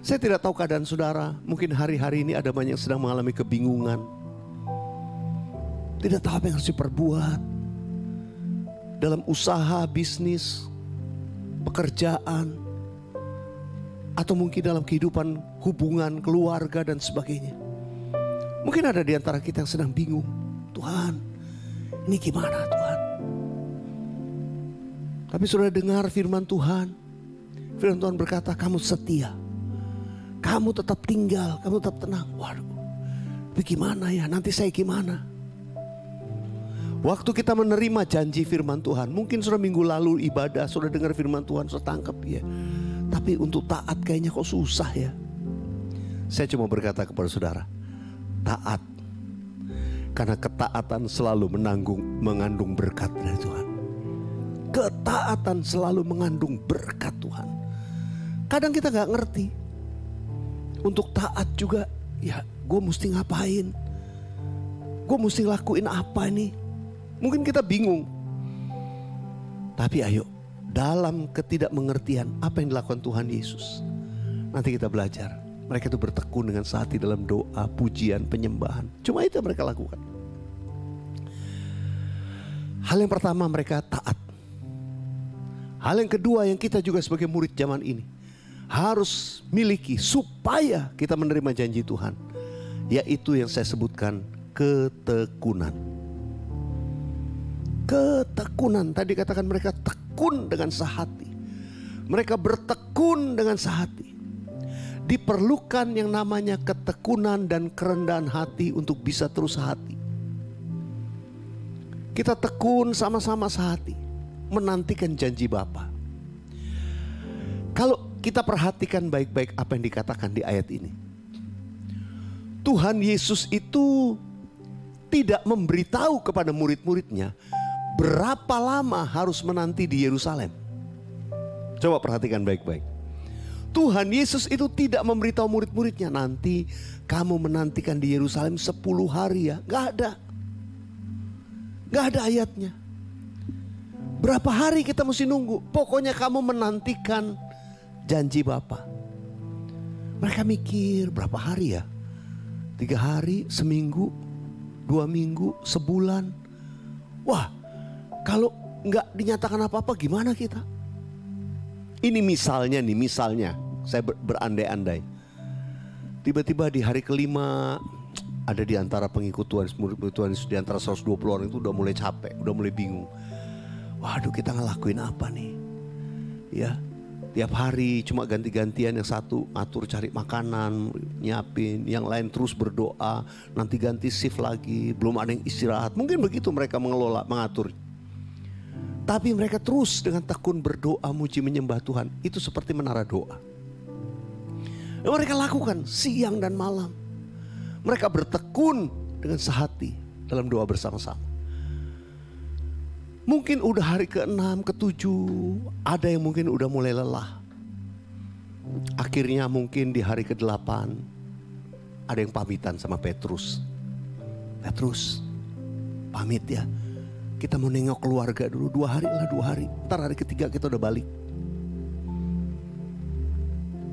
Saya tidak tahu keadaan saudara, mungkin hari-hari ini ada banyak yang sedang mengalami kebingungan, tidak tahu apa yang harus diperbuat dalam usaha, bisnis, pekerjaan, atau mungkin dalam kehidupan hubungan, keluarga dan sebagainya. Mungkin ada di antara kita yang sedang bingung. Tuhan, ini gimana Tuhan? Tapi sudah dengar firman Tuhan. Firman Tuhan berkata, kamu setia, kamu tetap tinggal, kamu tetap tenang. Waduh, tapi gimana ya, nanti saya gimana? Waktu kita menerima janji firman Tuhan, mungkin sudah minggu lalu ibadah, sudah dengar firman Tuhan, sudah tangkap ya. Tapi untuk taat kayaknya kok susah ya. Saya cuma berkata kepada saudara, taat. Karena ketaatan selalu mengandung berkat dari Tuhan. Ketaatan selalu mengandung berkat Tuhan. Kadang kita gak ngerti. Untuk taat juga, ya gue mesti ngapain? Gue mesti lakuin apa nih? Mungkin kita bingung. Tapi ayo, dalam ketidakmengertian apa yang dilakukan Tuhan Yesus, nanti kita belajar. Mereka itu bertekun dengan sehati dalam doa, pujian, penyembahan. Cuma itu yang mereka lakukan. Hal yang pertama, mereka taat. Hal yang kedua yang kita juga sebagai murid zaman ini harus miliki supaya kita menerima janji Tuhan, yaitu yang saya sebutkan, ketekunan. Ketekunan, tadi katakan mereka tekun dengan sehati. Mereka bertekun dengan sehati. Diperlukan yang namanya ketekunan dan kerendahan hati untuk bisa terus sehati. Kita tekun sama-sama sehati, menantikan janji Bapa. Kalau kita perhatikan baik-baik apa yang dikatakan di ayat ini, Tuhan Yesus itu tidak memberitahu kepada murid-muridnya berapa lama harus menanti di Yerusalem. Coba perhatikan baik-baik. Tuhan Yesus itu tidak memberitahu murid-muridnya, nanti kamu menantikan di Yerusalem 10 hari ya. Gak ada. Gak ada ayatnya. Berapa hari kita mesti nunggu? Pokoknya kamu menantikan janji Bapa. Mereka mikir berapa hari ya? 3 hari, seminggu, 2 minggu, sebulan. Wah, kalau gak dinyatakan apa-apa gimana kita? Ini misalnya nih, saya berandai-andai. Tiba-tiba di hari kelima ada di antara pengikut Tuhan, murid Tuhan Yesus, di antara 120 orang itu udah mulai capek, udah mulai bingung. Waduh, kita ngelakuin apa nih? Ya, tiap hari cuma ganti-gantian, yang satu atur cari makanan, nyiapin, yang lain terus berdoa, nanti ganti shift lagi, belum ada yang istirahat. Mungkin begitu mereka mengelola, mengatur. Tapi mereka terus dengan tekun berdoa, muji, menyembah Tuhan. Itu seperti menara doa. Dan mereka lakukan siang dan malam. Mereka bertekun dengan sehati dalam doa bersama-sama. Mungkin udah hari ke-6, ke-7, ada yang mungkin udah mulai lelah. Akhirnya mungkin di hari ke-8 ada yang pamitan sama Petrus. Petrus, pamit ya. Kita mau nengok keluarga dulu, 2 hari lah, 2 hari. Ntar hari ketiga kita udah balik.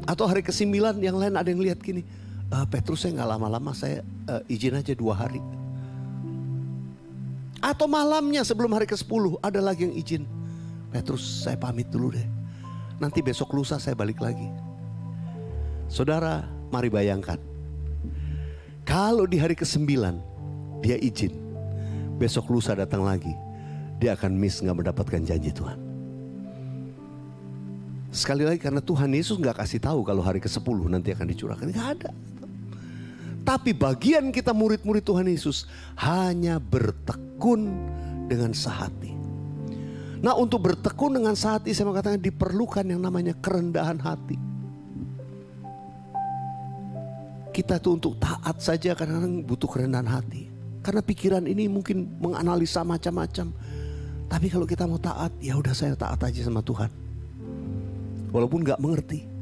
Atau hari ke-9 yang lain ada yang lihat gini, Petrus saya gak lama-lama, saya izin aja 2 hari. Atau malamnya sebelum hari ke-10 ada lagi yang izin, Petrus saya pamit dulu deh, nanti besok lusa saya balik lagi. Saudara, mari bayangkan, kalau di hari ke-9 dia izin, besok lusa datang lagi, dia akan miss, gak mendapatkan janji Tuhan. Sekali lagi, karena Tuhan Yesus gak kasih tahu kalau hari ke-10 nanti akan dicurahkan, gak ada. Tapi bagian kita murid-murid Tuhan Yesus hanya bertekun dengan sehati. Nah, untuk bertekun dengan sehati, saya mengatakan diperlukan yang namanya kerendahan hati. Kita tuh untuk taat saja kadang-kadang butuh kerendahan hati. Karena pikiran ini mungkin menganalisa macam-macam. Tapi kalau kita mau taat, ya udah saya taat aja sama Tuhan. Walaupun gak mengerti.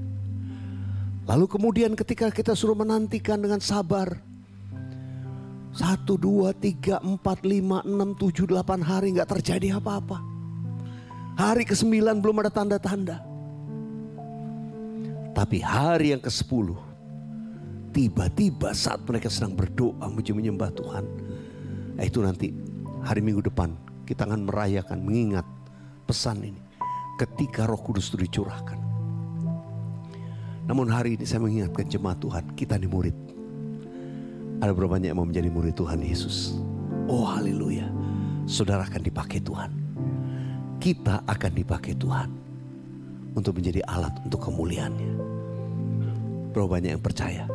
Lalu kemudian ketika kita suruh menantikan dengan sabar, 1, 2, 3, 4, 5, 6, 7, 8 hari gak terjadi apa-apa. Hari ke-9 belum ada tanda-tanda. Tapi hari yang ke-10, tiba-tiba saat mereka sedang berdoa, muji menyembah Tuhan, itu nanti hari Minggu depan kita akan merayakan, mengingat pesan ini. Ketika Roh Kudus itu dicurahkan. Namun hari ini saya mengingatkan jemaat Tuhan, kita nih murid. Ada berapa banyak yang mau menjadi murid Tuhan Yesus? Oh haleluya. Saudara akan dipakai Tuhan. Kita akan dipakai Tuhan untuk menjadi alat untuk kemuliaannya. Berapa banyak yang percaya?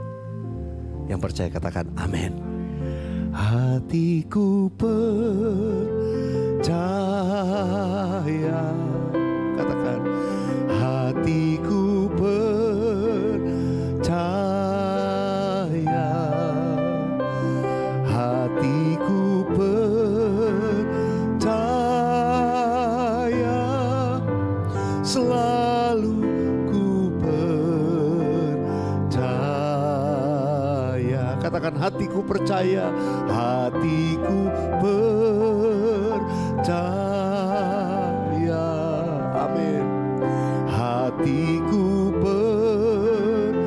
Yang percaya katakan amin. Hatiku percaya. Katakan, hatiku percaya, hatiku percaya, selalu ku percaya. Katakan, hatiku percaya, hatiku percaya. Hatiku percaya,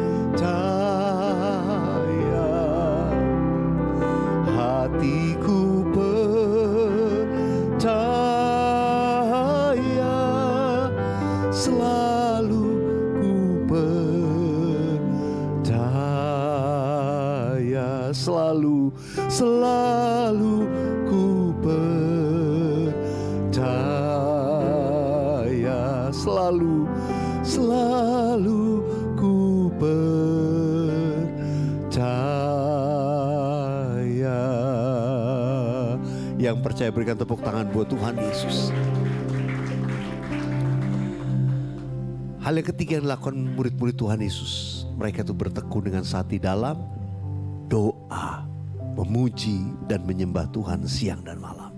selalu ku percaya. Selalu ku percaya. Yang percaya berikan tepuk tangan buat Tuhan Yesus. Hal yang ketiga yang dilakukan murid-murid Tuhan Yesus, mereka itu bertekun dengan hati dalam doa, memuji dan menyembah Tuhan siang dan malam.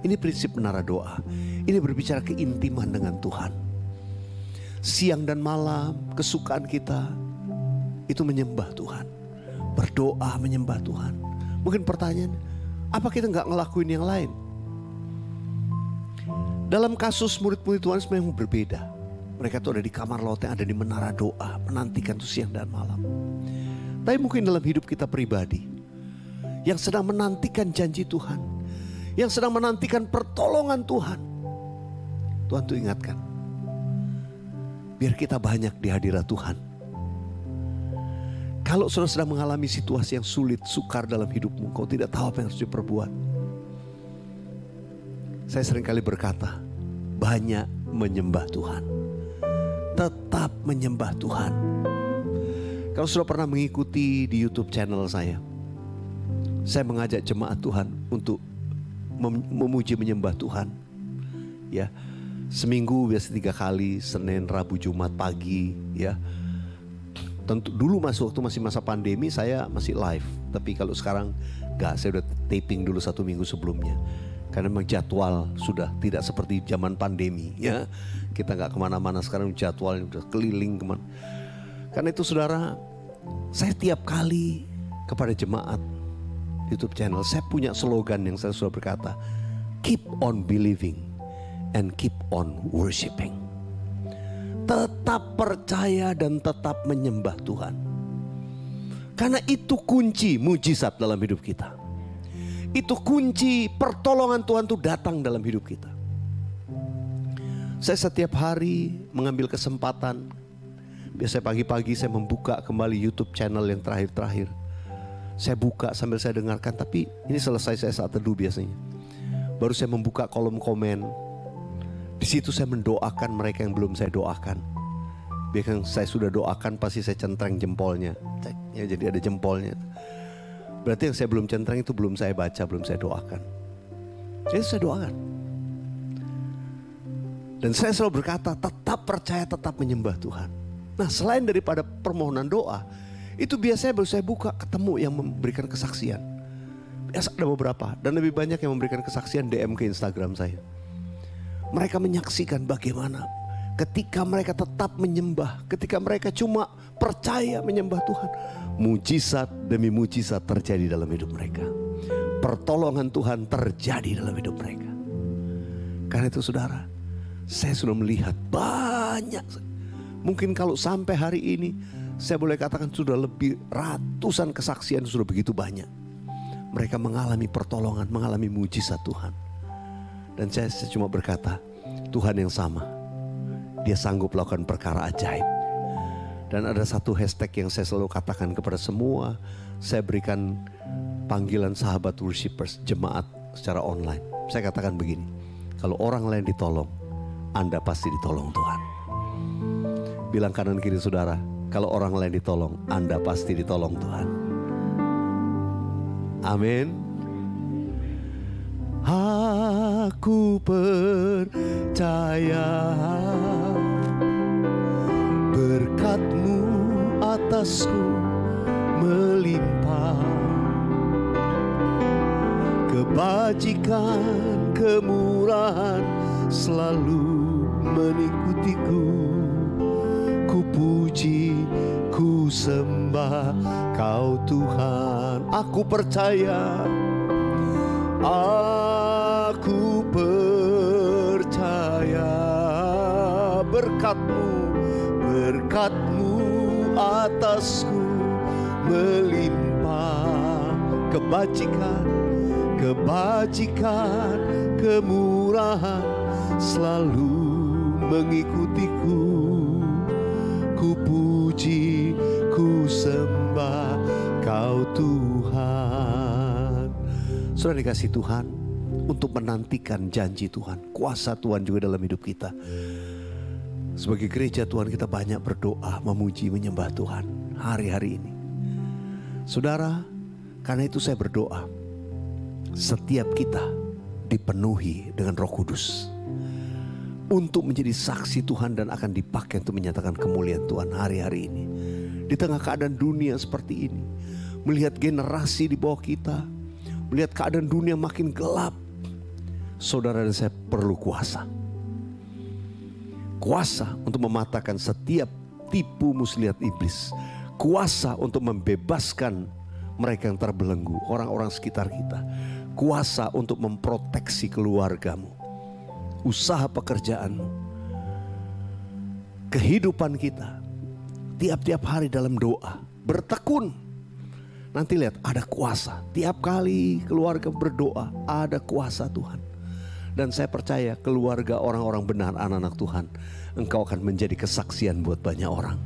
Ini prinsip menara doa. Ini berbicara keintiman dengan Tuhan. Siang dan malam kesukaan kita itu menyembah Tuhan, berdoa menyembah Tuhan. Mungkin pertanyaan, apa kita nggak ngelakuin yang lain? Dalam kasus murid-murid Tuhan memang berbeda. Mereka tuh ada di kamar loteng, ada di menara doa, menantikan tuh siang dan malam. Tapi mungkin dalam hidup kita pribadi, yang sedang menantikan janji Tuhan, yang sedang menantikan pertolongan Tuhan, Tuhan tuh ingatkan, biar kita banyak di hadirat Tuhan. Kalau saudara sedang mengalami situasi yang sulit, sukar dalam hidupmu, kau tidak tahu apa yang harus diperbuat. Saya seringkali berkata, banyak menyembah Tuhan. Tetap menyembah Tuhan. Kalau sudah pernah mengikuti di YouTube channel saya mengajak jemaat Tuhan untuk memuji menyembah Tuhan. Ya, seminggu biasa 3 kali, Senin, Rabu, Jumat pagi. Ya, tentu dulu waktu masih masa pandemi saya masih live. Tapi kalau sekarang enggak, saya udah taping dulu 1 minggu sebelumnya. Karena memang jadwal sudah tidak seperti zaman pandemi, ya. Kita nggak kemana-mana, sekarang jadwalnya udah keliling kemana. Karena itu saudara, saya tiap kali kepada jemaat YouTube channel, saya punya slogan yang saya sudah berkata, keep on believing and keep on worshiping. Tetap percaya dan tetap menyembah Tuhan. Karena itu kunci mujizat dalam hidup kita. Itu kunci pertolongan Tuhan itu datang dalam hidup kita. Saya setiap hari mengambil kesempatan. Biasanya pagi-pagi saya membuka kembali YouTube channel yang terakhir-terakhir. Saya buka sambil saya dengarkan. Tapi ini selesai saya saat teduh biasanya. Baru saya membuka kolom komen. Di situ saya mendoakan mereka yang belum saya doakan. Biarkan saya sudah doakan pasti saya centreng jempolnya. Ya, jadi ada jempolnya. Berarti yang saya belum centreng itu belum saya baca, belum saya doakan. Jadi saya doakan. Dan saya selalu berkata, tetap percaya, tetap menyembah Tuhan. Nah, selain daripada permohonan doa, itu biasanya baru saya buka ketemu yang memberikan kesaksian. Biasa ada beberapa, dan lebih banyak yang memberikan kesaksian DM ke Instagram saya. Mereka menyaksikan bagaimana ketika mereka tetap menyembah, ketika mereka cuma percaya menyembah Tuhan, mujizat demi mujizat terjadi dalam hidup mereka. Pertolongan Tuhan terjadi dalam hidup mereka. Karena itu saudara, saya sudah melihat banyak. Mungkin kalau sampai hari ini, saya boleh katakan sudah lebih ratusan kesaksian, sudah begitu banyak. Mereka mengalami pertolongan, mengalami mujizat Tuhan. Dan saya cuma berkata, Tuhan yang sama, Dia sanggup melakukan perkara ajaib. Dan ada satu hashtag yang saya selalu katakan kepada semua, saya berikan panggilan sahabat worshipers, jemaat secara online. Saya katakan begini, kalau orang lain ditolong, Anda pasti ditolong Tuhan. Bilang kanan kiri saudara, kalau orang lain ditolong, Anda pasti ditolong Tuhan. Amin. Aku percaya berkat-Mu atasku melimpah, kebajikan, kemurahan selalu mengikutiku. Ku puji, ku sembah Kau Tuhan. Aku percaya, aku percaya berkat-Mu, berkat-Mu atasku melimpah, kebajikan, kebajikan, kemurahan selalu mengikutiku. Ku puji, ku sembah Kau Tuhan. Saudara dikasih Tuhan, untuk menantikan janji Tuhan, kuasa Tuhan juga dalam hidup kita. Sebagai gereja Tuhan, kita banyak berdoa, memuji, menyembah Tuhan hari-hari ini. Saudara, karena itu saya berdoa, setiap kita dipenuhi dengan Roh Kudus untuk menjadi saksi Tuhan dan akan dipakai untuk menyatakan kemuliaan Tuhan hari-hari ini. Di tengah keadaan dunia seperti ini, melihat generasi di bawah kita, melihat keadaan dunia makin gelap, saudara dan saya perlu kuasa. Kuasa untuk mematahkan setiap tipu muslihat iblis. Kuasa untuk membebaskan mereka yang terbelenggu, orang-orang sekitar kita. Kuasa untuk memproteksi keluargamu, usaha pekerjaanmu, kehidupan kita. Tiap-tiap hari dalam doa, bertekun. Nanti lihat ada kuasa. Tiap kali keluarga berdoa ada kuasa Tuhan. Dan saya percaya keluarga orang-orang benar, anak-anak Tuhan, engkau akan menjadi kesaksian buat banyak orang.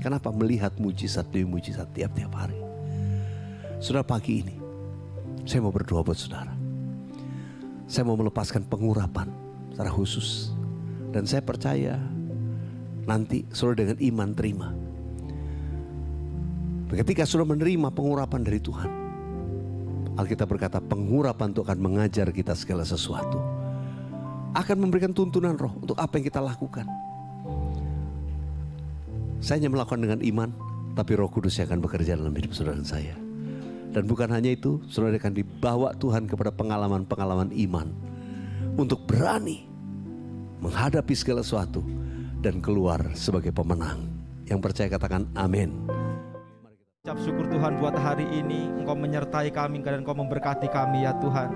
Kenapa? Melihat mujizat demi mujizat tiap-tiap hari. Saudara, pagi ini saya mau berdoa buat saudara. Saya mau melepaskan pengurapan secara khusus. Dan saya percaya nanti saudara dengan iman terima. Ketika sudah menerima pengurapan dari Tuhan, Alkitab berkata pengurapan itu akan mengajar kita segala sesuatu, akan memberikan tuntunan roh untuk apa yang kita lakukan. Saya hanya melakukan dengan iman, tapi Roh Kudus yang akan bekerja dalam hidup saudara dan saya. Dan bukan hanya itu, saudara akan dibawa Tuhan kepada pengalaman-pengalaman iman untuk berani menghadapi segala sesuatu dan keluar sebagai pemenang. Yang percaya katakan amin. Ucap syukur Tuhan buat hari ini, Engkau menyertai kami dan Engkau memberkati kami ya Tuhan.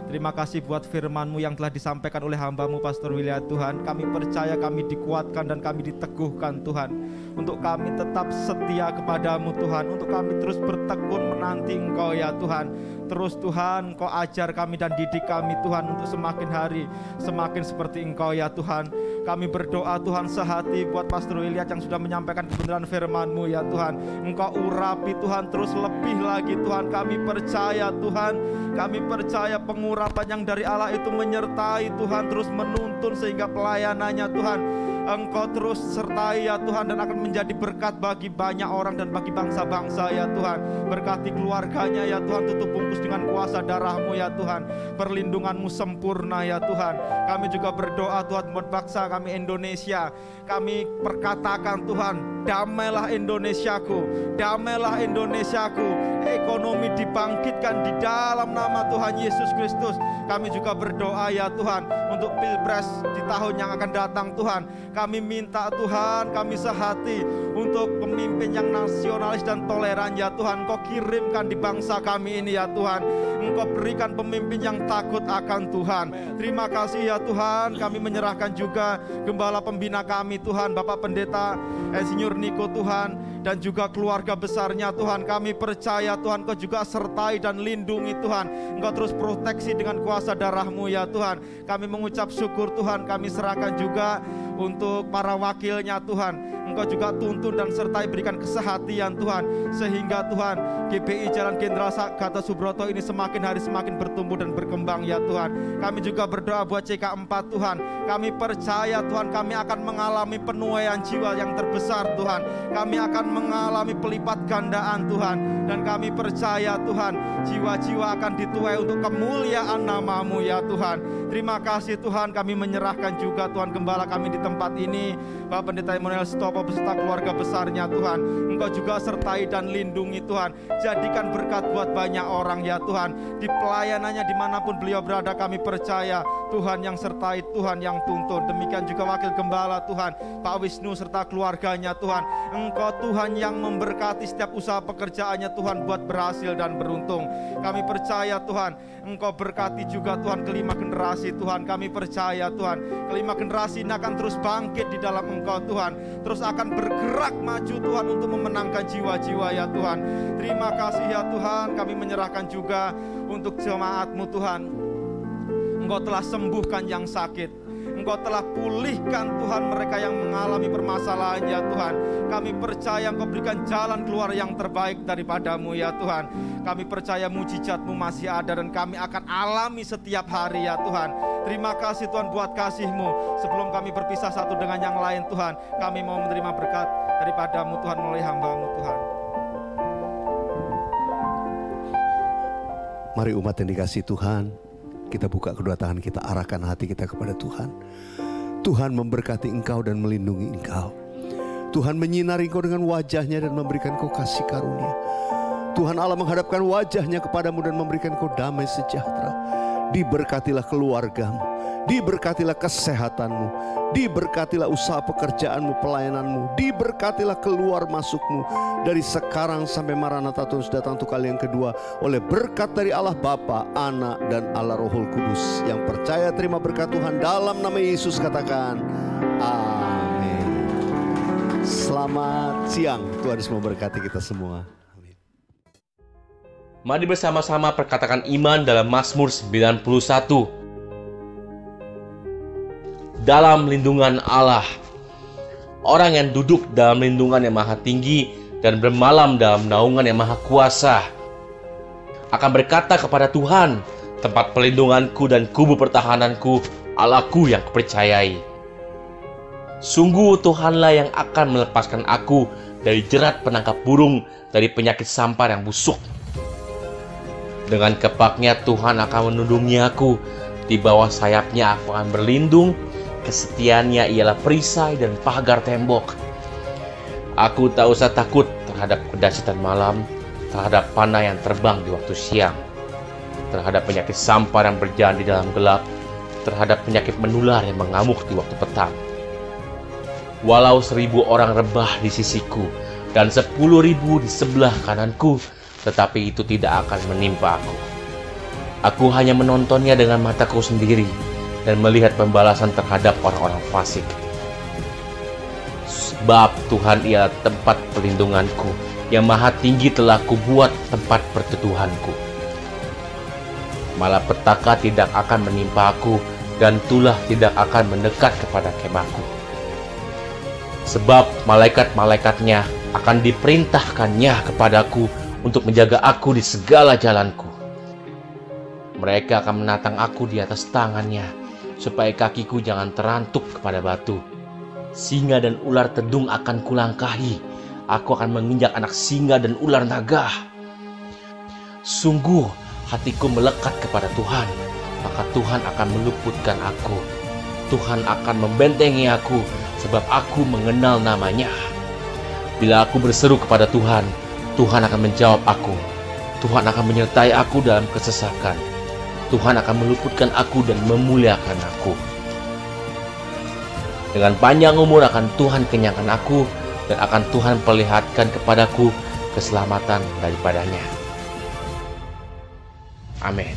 Terima kasih buat firman-Mu yang telah disampaikan oleh hamba-Mu Pastor Willy ya Tuhan. Kami percaya kami dikuatkan dan kami diteguhkan Tuhan, untuk kami tetap setia kepadamu Tuhan, untuk kami terus bertekun menanti Engkau ya Tuhan. Terus Tuhan, Engkau ajar kami dan didik kami Tuhan, untuk semakin hari semakin seperti Engkau ya Tuhan. Kami berdoa Tuhan sehati buat Pastor William yang sudah menyampaikan kebenaran firman-Mu ya Tuhan. Engkau urapi Tuhan terus lebih lagi Tuhan. Kami percaya Tuhan, kami percaya pengurapan yang dari Allah itu menyertai Tuhan, terus menuntun sehingga pelayanannya Tuhan Engkau terus sertai ya Tuhan, dan akan menjadi berkat bagi banyak orang dan bagi bangsa-bangsa ya Tuhan. Berkati keluarganya ya Tuhan, tutup bungkus dengan kuasa darah-Mu ya Tuhan. Perlindungan-Mu sempurna ya Tuhan. Kami juga berdoa Tuhan buat bangsa kami Indonesia. Kami perkatakan Tuhan, damailah Indonesiaku, damailah Indonesiaku. Ekonomi dibangkitkan di dalam nama Tuhan Yesus Kristus. Kami juga berdoa ya Tuhan untuk Pilpres di tahun yang akan datang Tuhan. Kami minta Tuhan, kami sehati untuk pemimpin yang nasionalis dan toleran ya Tuhan. Engkau kirimkan di bangsa kami ini ya Tuhan. Engkau berikan pemimpin yang takut akan Tuhan. Terima kasih ya Tuhan. Kami menyerahkan juga gembala pembina kami Tuhan, Bapak Pendeta Insinyur Niko Tuhan, dan juga keluarga besarnya Tuhan. Kami percaya Tuhan, Engkau juga sertai dan lindungi Tuhan. Engkau terus proteksi dengan kuasa darah-Mu ya Tuhan. Kami mengucap syukur Tuhan. Kami serahkan juga untuk para wakilnya Tuhan. Engkau juga tuntun dan sertai berikan kesehatian Tuhan, sehingga Tuhan GBI Jalan Jenderal Gatot Subroto ini semakin hari semakin bertumbuh dan berkembang ya Tuhan. Kami juga berdoa buat CK4 Tuhan. Kami percaya Tuhan, kami akan mengalami penuaian jiwa yang terbesar Tuhan. Kami akan mengalami pelipat gandaan Tuhan. Dan kami percaya Tuhan, jiwa-jiwa akan dituai untuk kemuliaan nama-Mu ya Tuhan. Terima kasih Tuhan, kami menyerahkan juga Tuhan gembala kami di tempat ini, Bapak Pendeta Emmanuel Stopo beserta keluarga besarnya Tuhan. Engkau juga sertai dan lindungi Tuhan. Jadikan berkat buat banyak orang ya Tuhan. Di pelayanannya dimanapun beliau berada, kami percaya Tuhan yang sertai, Tuhan yang tuntun. Demikian juga wakil gembala Tuhan, Pak Wisnu serta keluarganya Tuhan. Engkau Tuhan yang memberkati setiap usaha pekerjaannya Tuhan, buat berhasil dan beruntung. Kami percaya Tuhan, Engkau berkati juga Tuhan kelima generasi Tuhan. Kami percaya Tuhan, kelima generasi ini akan terus bangkit di dalam Engkau Tuhan, terus akan bergerak maju Tuhan untuk memenangkan jiwa-jiwa ya Tuhan. Terima kasih ya Tuhan. Kami menyerahkan juga untuk jemaat-Mu Tuhan. Engkau telah sembuhkan yang sakit, Engkau telah pulihkan Tuhan mereka yang mengalami permasalahan ya Tuhan. Kami percaya Engkau berikan jalan keluar yang terbaik daripadamu ya Tuhan. Kami percaya mujizat-Mu masih ada dan kami akan alami setiap hari ya Tuhan. Terima kasih Tuhan buat kasih-Mu. Sebelum kami berpisah satu dengan yang lain Tuhan, kami mau menerima berkat daripadamu Tuhan melalui hamba-Mu Tuhan. Mari umat yang dikasihi Tuhan, kita buka kedua tangan kita, arahkan hati kita kepada Tuhan. Tuhan memberkati engkau dan melindungi engkau. Tuhan menyinari engkau dengan wajah-Nya dan memberikan engkau kasih karunia. Tuhan Allah menghadapkan wajah-Nya kepadamu dan memberikan engkau damai sejahtera. Diberkatilah keluargamu, diberkatilah kesehatanmu, diberkatilah usaha pekerjaanmu, pelayananmu, diberkatilah keluar masukmu dari sekarang sampai Maranatha Tuhan sudah datang untuk kali yang kedua, oleh berkat dari Allah Bapa, Anak dan Allah Rohul Kudus. Yang percaya terima berkat Tuhan dalam nama Yesus, katakan amin. Selamat siang, Tuhan Yesus memberkati kita semua. Mari bersama-sama perkatakan iman dalam Mazmur 91. Dalam lindungan Allah. Orang yang duduk dalam lindungan yang maha tinggi dan bermalam dalam naungan yang maha kuasa akan berkata kepada Tuhan, tempat pelindunganku dan kubu pertahananku, Allahku yang kupercayai. Sungguh Tuhanlah yang akan melepaskan aku dari jerat penangkap burung, dari penyakit sampar yang busuk. Dengan kepaknya Tuhan akan melindungi aku, di bawah sayapnya aku akan berlindung, kesetiaannya ialah perisai dan pagar tembok. Aku tak usah takut terhadap kedahsyatan malam, terhadap panah yang terbang di waktu siang, terhadap penyakit sampar yang berjalan di dalam gelap, terhadap penyakit menular yang mengamuk di waktu petang. Walau 1000 orang rebah di sisiku dan 10.000 di sebelah kananku, tetapi itu tidak akan menimpa aku. Aku hanya menontonnya dengan mataku sendiri dan melihat pembalasan terhadap orang-orang fasik. Sebab Tuhan ialah tempat perlindunganku, yang maha tinggi telah kubuat tempat perteduhanku. Malapetaka tidak akan menimpa aku, dan tulah tidak akan mendekat kepada kemahku. Sebab malaikat-malaikatnya akan diperintahkannya kepadaku untuk menjaga aku di segala jalanku. Mereka akan menatang aku di atas tangannya, supaya kakiku jangan terantuk kepada batu. Singa dan ular tedung akan kulangkahi. Aku akan menginjak anak singa dan ular naga. Sungguh hatiku melekat kepada Tuhan, maka Tuhan akan meluputkan aku. Tuhan akan membentengi aku, sebab aku mengenal namanya. Bila aku berseru kepada Tuhan, Tuhan akan menjawab aku. Tuhan akan menyertai aku dalam kesesakan. Tuhan akan meluputkan aku dan memuliakan aku. Dengan panjang umur akan Tuhan kenyangkan aku, dan akan Tuhan perlihatkan kepadaku keselamatan daripadanya. Amin.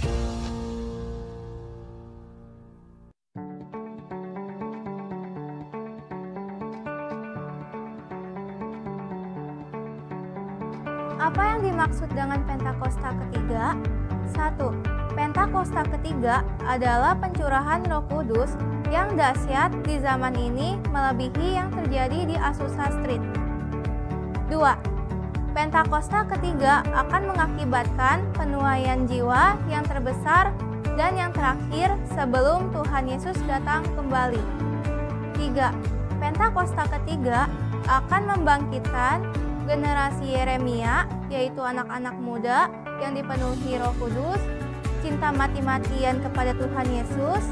Apa yang dimaksud dengan Pentakosta ketiga? 1. Pentakosta ketiga adalah pencurahan Roh Kudus yang dahsyat di zaman ini melebihi yang terjadi di Azusa Street. 2. Pentakosta ketiga akan mengakibatkan penuaian jiwa yang terbesar dan yang terakhir sebelum Tuhan Yesus datang kembali. 3. Pentakosta ketiga akan membangkitkan generasi Yeremia, yaitu anak-anak muda yang dipenuhi Roh Kudus, cinta mati-matian kepada Tuhan Yesus,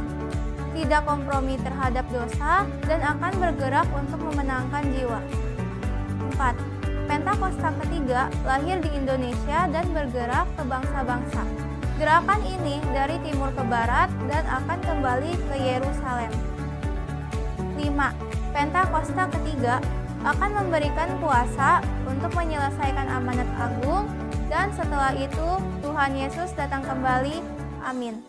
tidak kompromi terhadap dosa, dan akan bergerak untuk memenangkan jiwa. 4. Pentakosta ketiga lahir di Indonesia dan bergerak ke bangsa-bangsa. Gerakan ini dari timur ke barat dan akan kembali ke Yerusalem. 5. Pentakosta ketiga akan memberikan kuasa untuk menyelesaikan amanat agung, dan setelah itu Tuhan Yesus datang kembali. Amin.